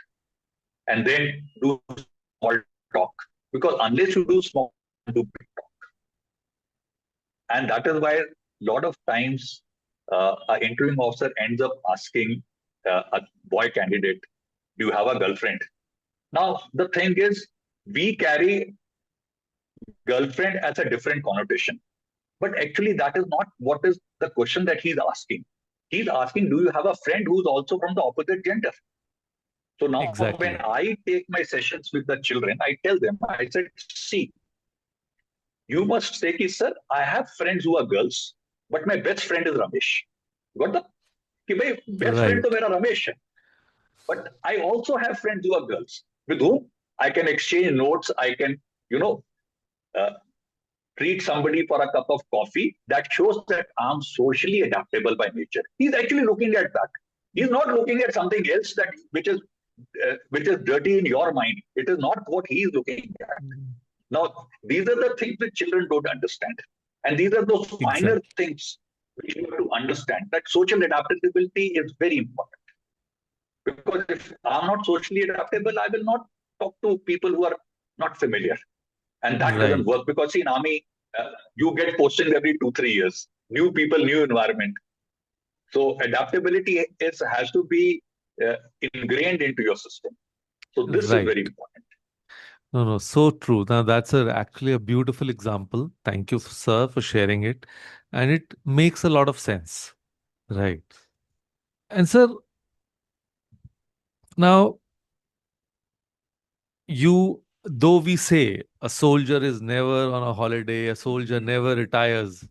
and then do small talk? Because unless you do small, do big talk. And that is why a lot of times an interviewing officer ends up asking a boy candidate, do you have a girlfriend? Now, the thing is, we carry girlfriend as a different connotation. But actually, that is not what is the question that he's asking. He's asking, do you have a friend who's also from the opposite gender? So now, when Exactly. I take my sessions with the children, I tell them, I said, see, you must say, ki, sir, I have friends who are girls, but my best friend is Ramesh. Got the कि भाई best friend तो Right. मेरा रमेश है, but I also have friends who are girls with whom I can exchange notes. I can, you know, uh, treat somebody for a cup of coffee. That shows that I'm socially adaptable by nature. He's actually looking at that. He's not looking at something else that which is dirty in your mind. It is not what he is looking at. Now, these are the things that children don't understand. And these are those minor Exactly. things which you have to understand that social adaptability is very important. Because if I'm not socially adaptable, I will not talk to people who are not familiar. And that doesn't Right. work because, see, in army, you get postings every 2, 3 years, new people, new environment. So adaptability has to be ingrained into your system. So this is Right. very important. No, no, so true. Now that's actually a beautiful example. Thank you, sir, for sharing it. And it makes a lot of sense. Right. And sir, now though we say a soldier is never on a holiday, a soldier never retires,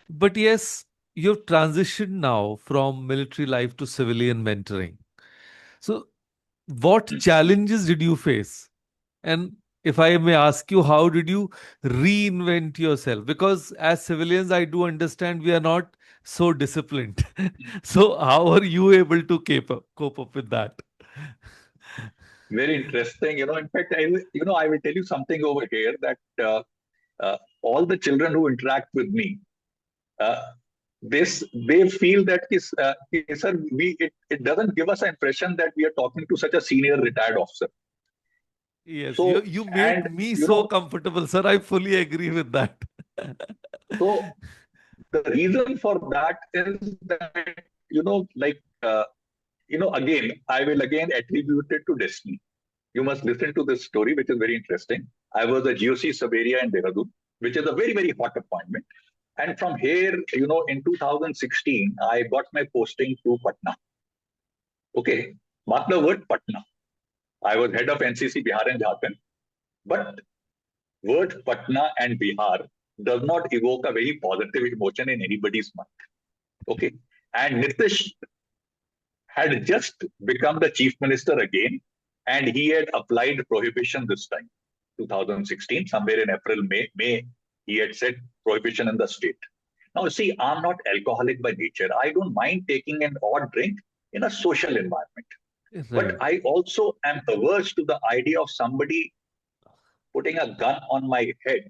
but yes, you've transitioned now from military life to civilian mentoring. So, what challenges did you face? And if I may ask you, how did you reinvent yourself? Because as civilians, I do understand we are not so disciplined. So, how are you able to cope up with that? Very interesting. In fact, I will tell you something over here that all the children who interact with me, uh, they feel that sir, it doesn't give us an impression that we are talking to such a senior retired officer. Yes, you So, you made and me so comfortable, sir. I fully agree with that. so the reason for that is that, like, again, I will again attribute it to destiny. You must listen to this story, which is very interesting. I was a GOC Saveria in Dehradun, which is a very, very hot appointment. And from here, in 2016, I got my posting to Patna. Okay. Mark the word Patna. I was head of NCC Bihar and Jharkhand. But word Patna and Bihar does not evoke a very positive emotion in anybody's mind. Okay. And Nitish had just become the chief minister again, and he had applied prohibition this time, 2016, somewhere in April, May, he had said prohibition in the state. Now, see, I'm not alcoholic by nature. I don't mind taking an odd drink in a social environment. But Right, I also am averse to the idea of somebody putting a gun on my head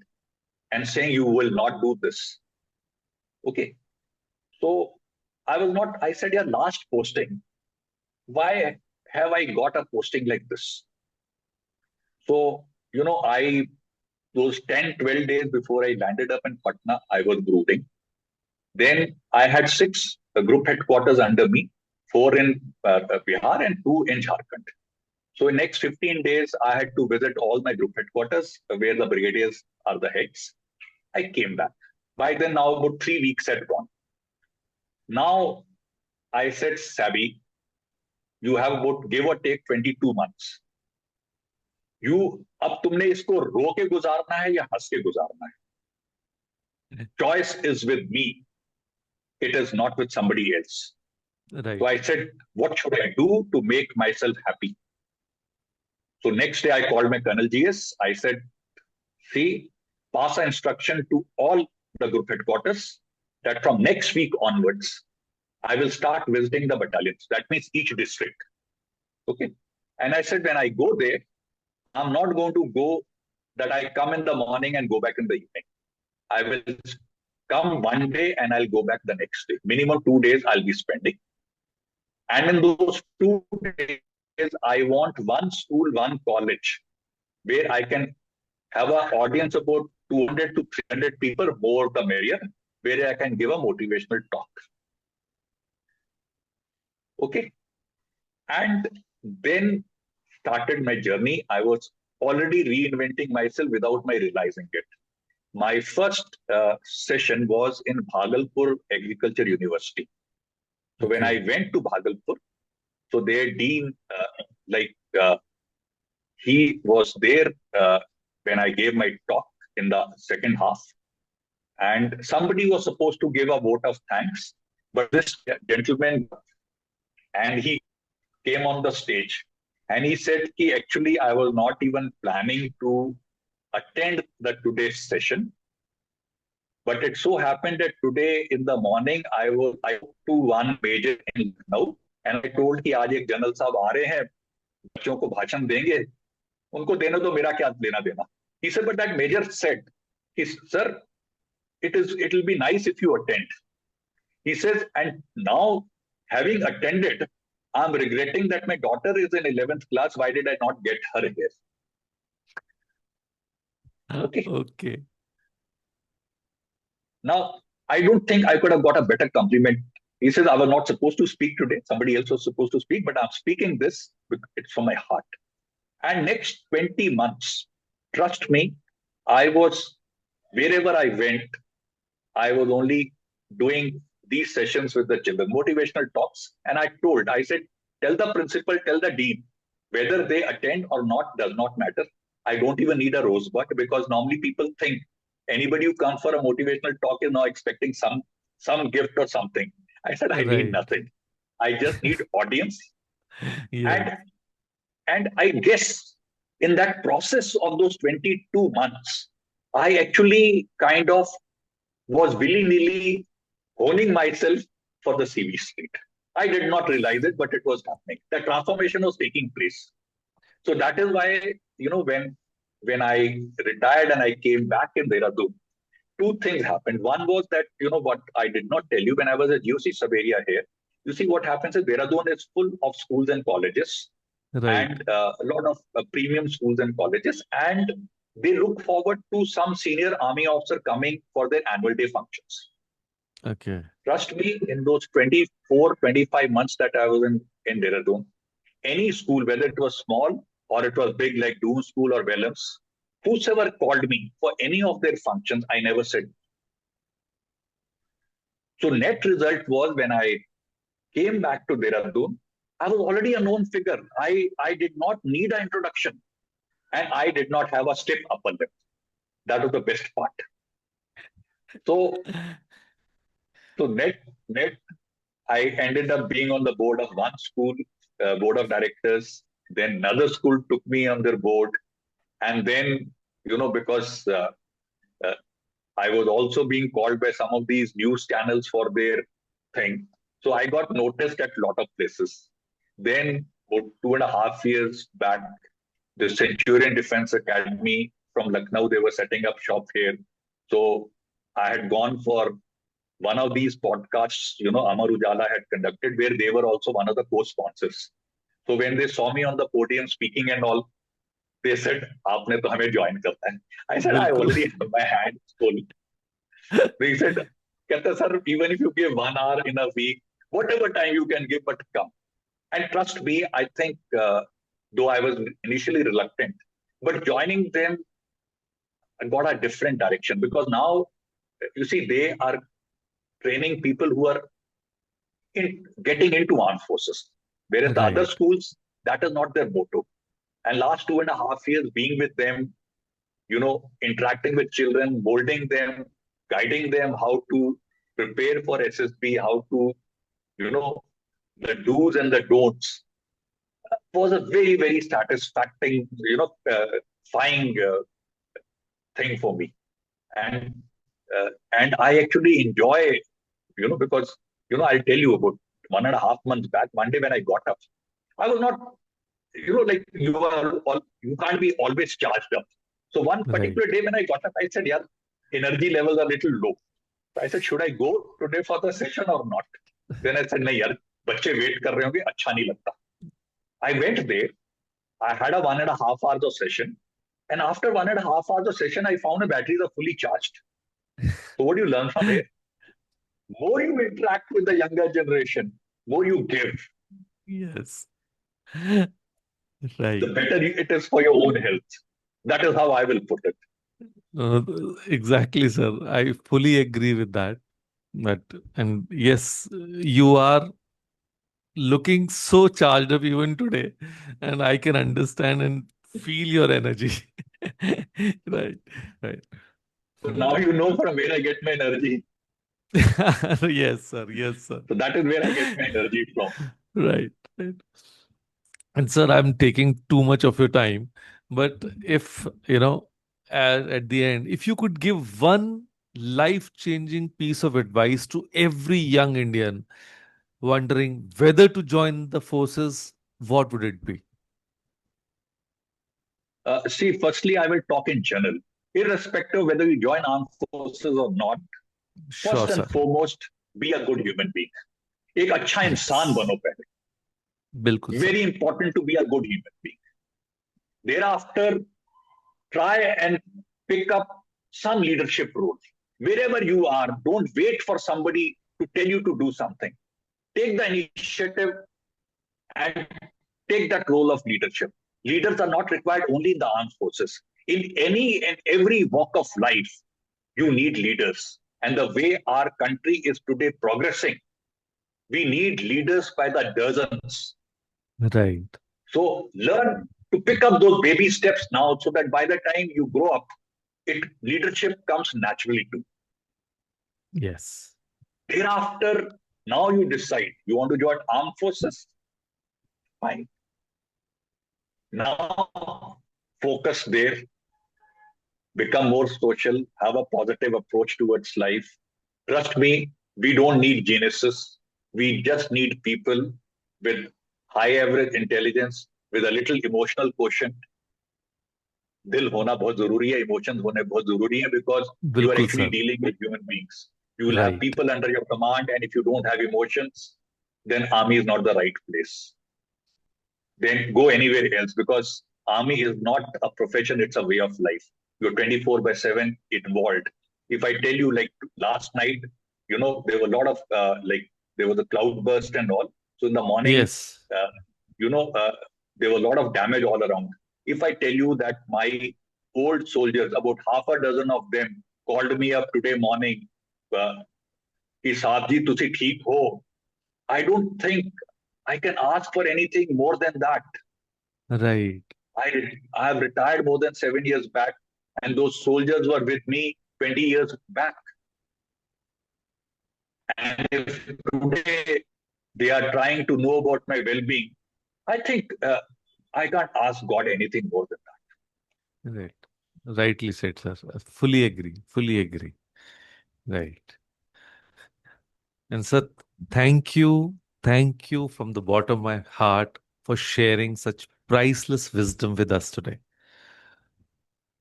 and saying, you will not do this. Okay. So I said, yeah, last posting, why have I got a posting like this? So, those 10, 12 days before I landed up in Patna, I was brooding. Then I had six group headquarters under me, four in Bihar and two in Jharkhand. So in next 15 days, I had to visit all my group headquarters where the brigadiers are the heads. I came back. By then, now about 3 weeks had gone. Now I said, Sabi, you have about give or take 22 months. You अब तुमने इसको रो के गुजारना है या हंस के गुजारना है choice is with me it is not with somebody else. So right, I said, what should I do to make myself happy? So next day I called my Colonel GS. I said, see, pass an instruction to all the group headquarters that from next week onwards I will start visiting the battalions. That means each district. Okay. And I said, when I go there, I'm not going to go that I come in the morning and go back in the evening. I will come one day and I'll go back the next day. Minimum 2 days I'll be spending. And in those 2 days, I want one school, one college where I can have an audience about 200 to 300 people, more the merrier, where I can give a motivational talk. Okay. And then started my journey. I was already reinventing myself without my realizing it. My first session was in Bhagalpur Agriculture University. So when I went to Bhagalpur, so their dean, he was there when I gave my talk in the second half, and somebody was supposed to give a vote of thanks, but this gentleman, and he came on the stage, and he said, actually, I was not even planning to attend the today's session, but it so happened that today in the morning I went to one major in Lucknow, and I told कि आज एक general साहब आ रहे हैं, बच्चों को भाषण देंगे, उनको देने दो, मेरा क्या लेना देना. He said, but that major said, sir, it will be nice if you attend. He says, and now having attended, I'm regretting that my daughter is in 11th class. Why did I not get her here? Okay. Now, I don't think I could have got a better compliment. He says, I was not supposed to speak today. Somebody else was supposed to speak, but I'm speaking this because it's from my heart. And next 20 months, trust me, I was, wherever I went, I was only doing these sessions with the children, motivational talks. And I said, tell the principal, tell the dean, whether they attend or not does not matter. I don't even need a rosebud, because normally people think anybody who comes for a motivational talk is now expecting some gift or something. I said, I need nothing. I just need audience. And I guess in that process of those 22 months, I actually kind of was willy-nilly honing myself for the CV street. I did not realize it, but it was happening. The transformation was taking place. So that is why, when I retired and I came back in Dehradun, two things happened. One was that, what I did not tell you, when I was at UC sub area here, you see what happens is Dehradun is full of schools and colleges, and a lot of premium schools and colleges, and they look forward to some senior army officer coming for their annual day functions. Okay. Trust me, in those 24, 25 months that I was in Dehradun, any school, whether it was small or it was big like Doon School or Wellams, whosoever called me for any of their functions, I never said. So net result was, when I came back to Dehradun, I was already a known figure. I did not need an introduction, and I did not have a stiff upper lip. That was the best part. So net, I ended up being on the board of one school, board of directors. Then another school took me on their board. And then, because I was also being called by some of these news channels for their thing. So I got noticed at a lot of places. Then, about 2.5 years back, the Centurion Defense Academy from Lucknow, they were setting up shop here. So I had gone for one of these podcasts, Amar Ujala had conducted, where they were also one of the co-sponsors. So when they saw me on the podium speaking and all, they said, "Aapne to hame join karna hai." I said, I already have my hands full. They said, sir, even if you give 1 hour in a week, whatever time you can give, but come. And trust me, I think, though I was initially reluctant, but joining them got a different direction, because now, you see, they are training people who are getting into armed forces. Whereas the other schools, that is not their motto. And last 2.5 years being with them, interacting with children, molding them, guiding them how to prepare for SSB, how to, the do's and the don'ts, was a very, very satisfying, thing for me. And I actually enjoy, because, I'll tell you, about 1.5 months back, one day when I got up, I was not, like you can't be always charged up. So one particular day when I got up, I said, yeah, energy levels are a little low. So I said, should I go today for the session or not? Then I said, nahi yaar, bacche wait kar rahe honge, acha nahi lagta. I went there. I had a 1.5 hours of session. And after 1.5 hours of session, I found the batteries are fully charged. So what do you learn from here? More you interact with the younger generation, more you give, Yes. the Right. better it is for your own health. That is how I will put it. Uh, exactly, sir. I fully agree with that. But and yes, you are looking so charged up even today, and I can understand and feel your energy. Right, right. So now you know from where I get my energy. Yes, sir. Yes, sir. So that is where I get my energy from. Right, right. And sir, I'm taking too much of your time, but if at the end, if you could give one life-changing piece of advice to every young Indian wondering whether to join the forces, what would it be? See, firstly, I will talk in general. Irrespective of whether you join armed forces or not, Sure, first and sir. foremost, be a good human being. एक अच्छा इंसान Yes. बनो पहले. बिल्कुल sir. Very important to be a good human being. Thereafter, try and pick up some leadership role. Wherever you are, don't wait for somebody to tell you to do something. Take the initiative and take that role of leadership. Leaders are not required only in the armed forces. In any and every walk of life, you need leaders. And the way our country is today progressing, we need leaders by the dozens. Right. So learn to pick up those baby steps now so that by the time you grow up, leadership comes naturally too. Yes. Thereafter, now you decide you want to join armed forces. Fine. Now focus there, become more social, have a positive approach towards life. Trust me, we don't need geniuses. We just need people with high average intelligence, with a little emotional quotient. दिल होना बहुत जरूरी है, emotions होने बहुत जरूरी है, because you are बिल्कुल actually sir. dealing with human beings. You will have Right. people under your command, and if you don't have emotions, then army is not the right place. Then go anywhere else, because army is not a profession, it's a way of life. You're 24 by 7 involved. If I tell you, like last night, there were a lot of there was a cloud burst and all. So in the morning, Yes. uh, you know uh, there was a lot of damage all around. If I tell you that my old soldiers, about half a dozen of them, called me up today morning, uh, कि साहब जी तुसी ठीक हो, I don't think I can ask for anything more than that. Right. I have retired more than 7 years back, and those soldiers were with me 20 years back. And if today they are trying to know about my well-being, I think I can't ask God anything more than Right. Rightly said, sir. Fully agree. Fully agree. Right. And sir, thank you. Thank you from the bottom of my heart for sharing such priceless wisdom with us today.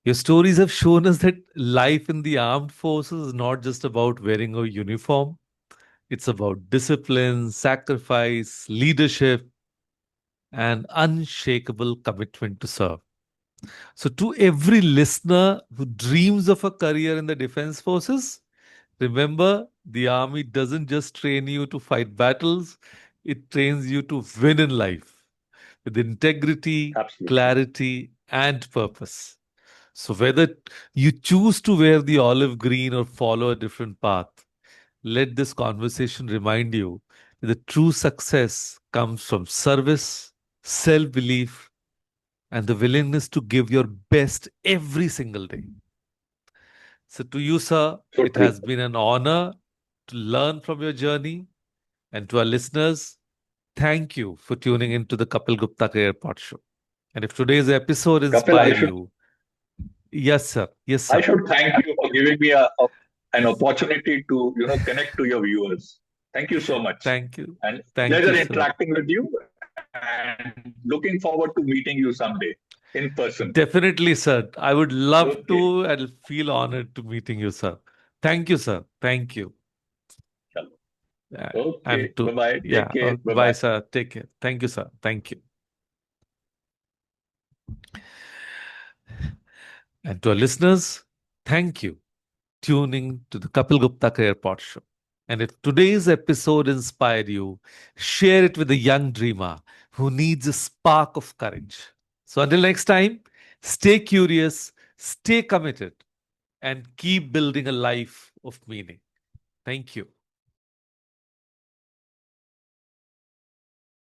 Your stories have shown us that life in the armed forces is not just about wearing a uniform, it's about discipline, sacrifice, leadership, and unshakable commitment to serve. So, to every listener who dreams of a career in the defense forces, remember the army doesn't just train you to fight battles, it trains you to win in life with integrity, that. Absolutely. clarity, and purpose. So, whether you choose to wear the olive green or follow a different path, let this conversation remind you that the true success comes from service, self belief, and the willingness to give your best every single day. So, to you, sir, So it true. has been an honor to learn from your journey. And to our listeners, thank you for tuning into the Kapil Gupta Career Pod Show. And if today's episode Kapil, inspired you, yes, sir. Yes, I sir. should thank you for giving me an opportunity to connect to your viewers. Thank you so much, Thank you. and Thank you, pleasure sir. interacting with you. And looking forward to meeting you someday in person. Definitely, sir. I would love Okay. to and feel honored to meeting you, sir. Thank you, sir. Thank you. Chalo. Uh, Okay. and to, Bye bye. yeah, Take care. Bye bye, bye. sir. Take care. Thank you, sir. Thank you. And to our listeners, thank you tuning to the Kapil Gupta Career Pod Show. And if today's episode inspired you, share it with a young dreamer who needs a spark of courage. So until next time, stay curious, stay committed, and keep building a life of meaning. Thank you.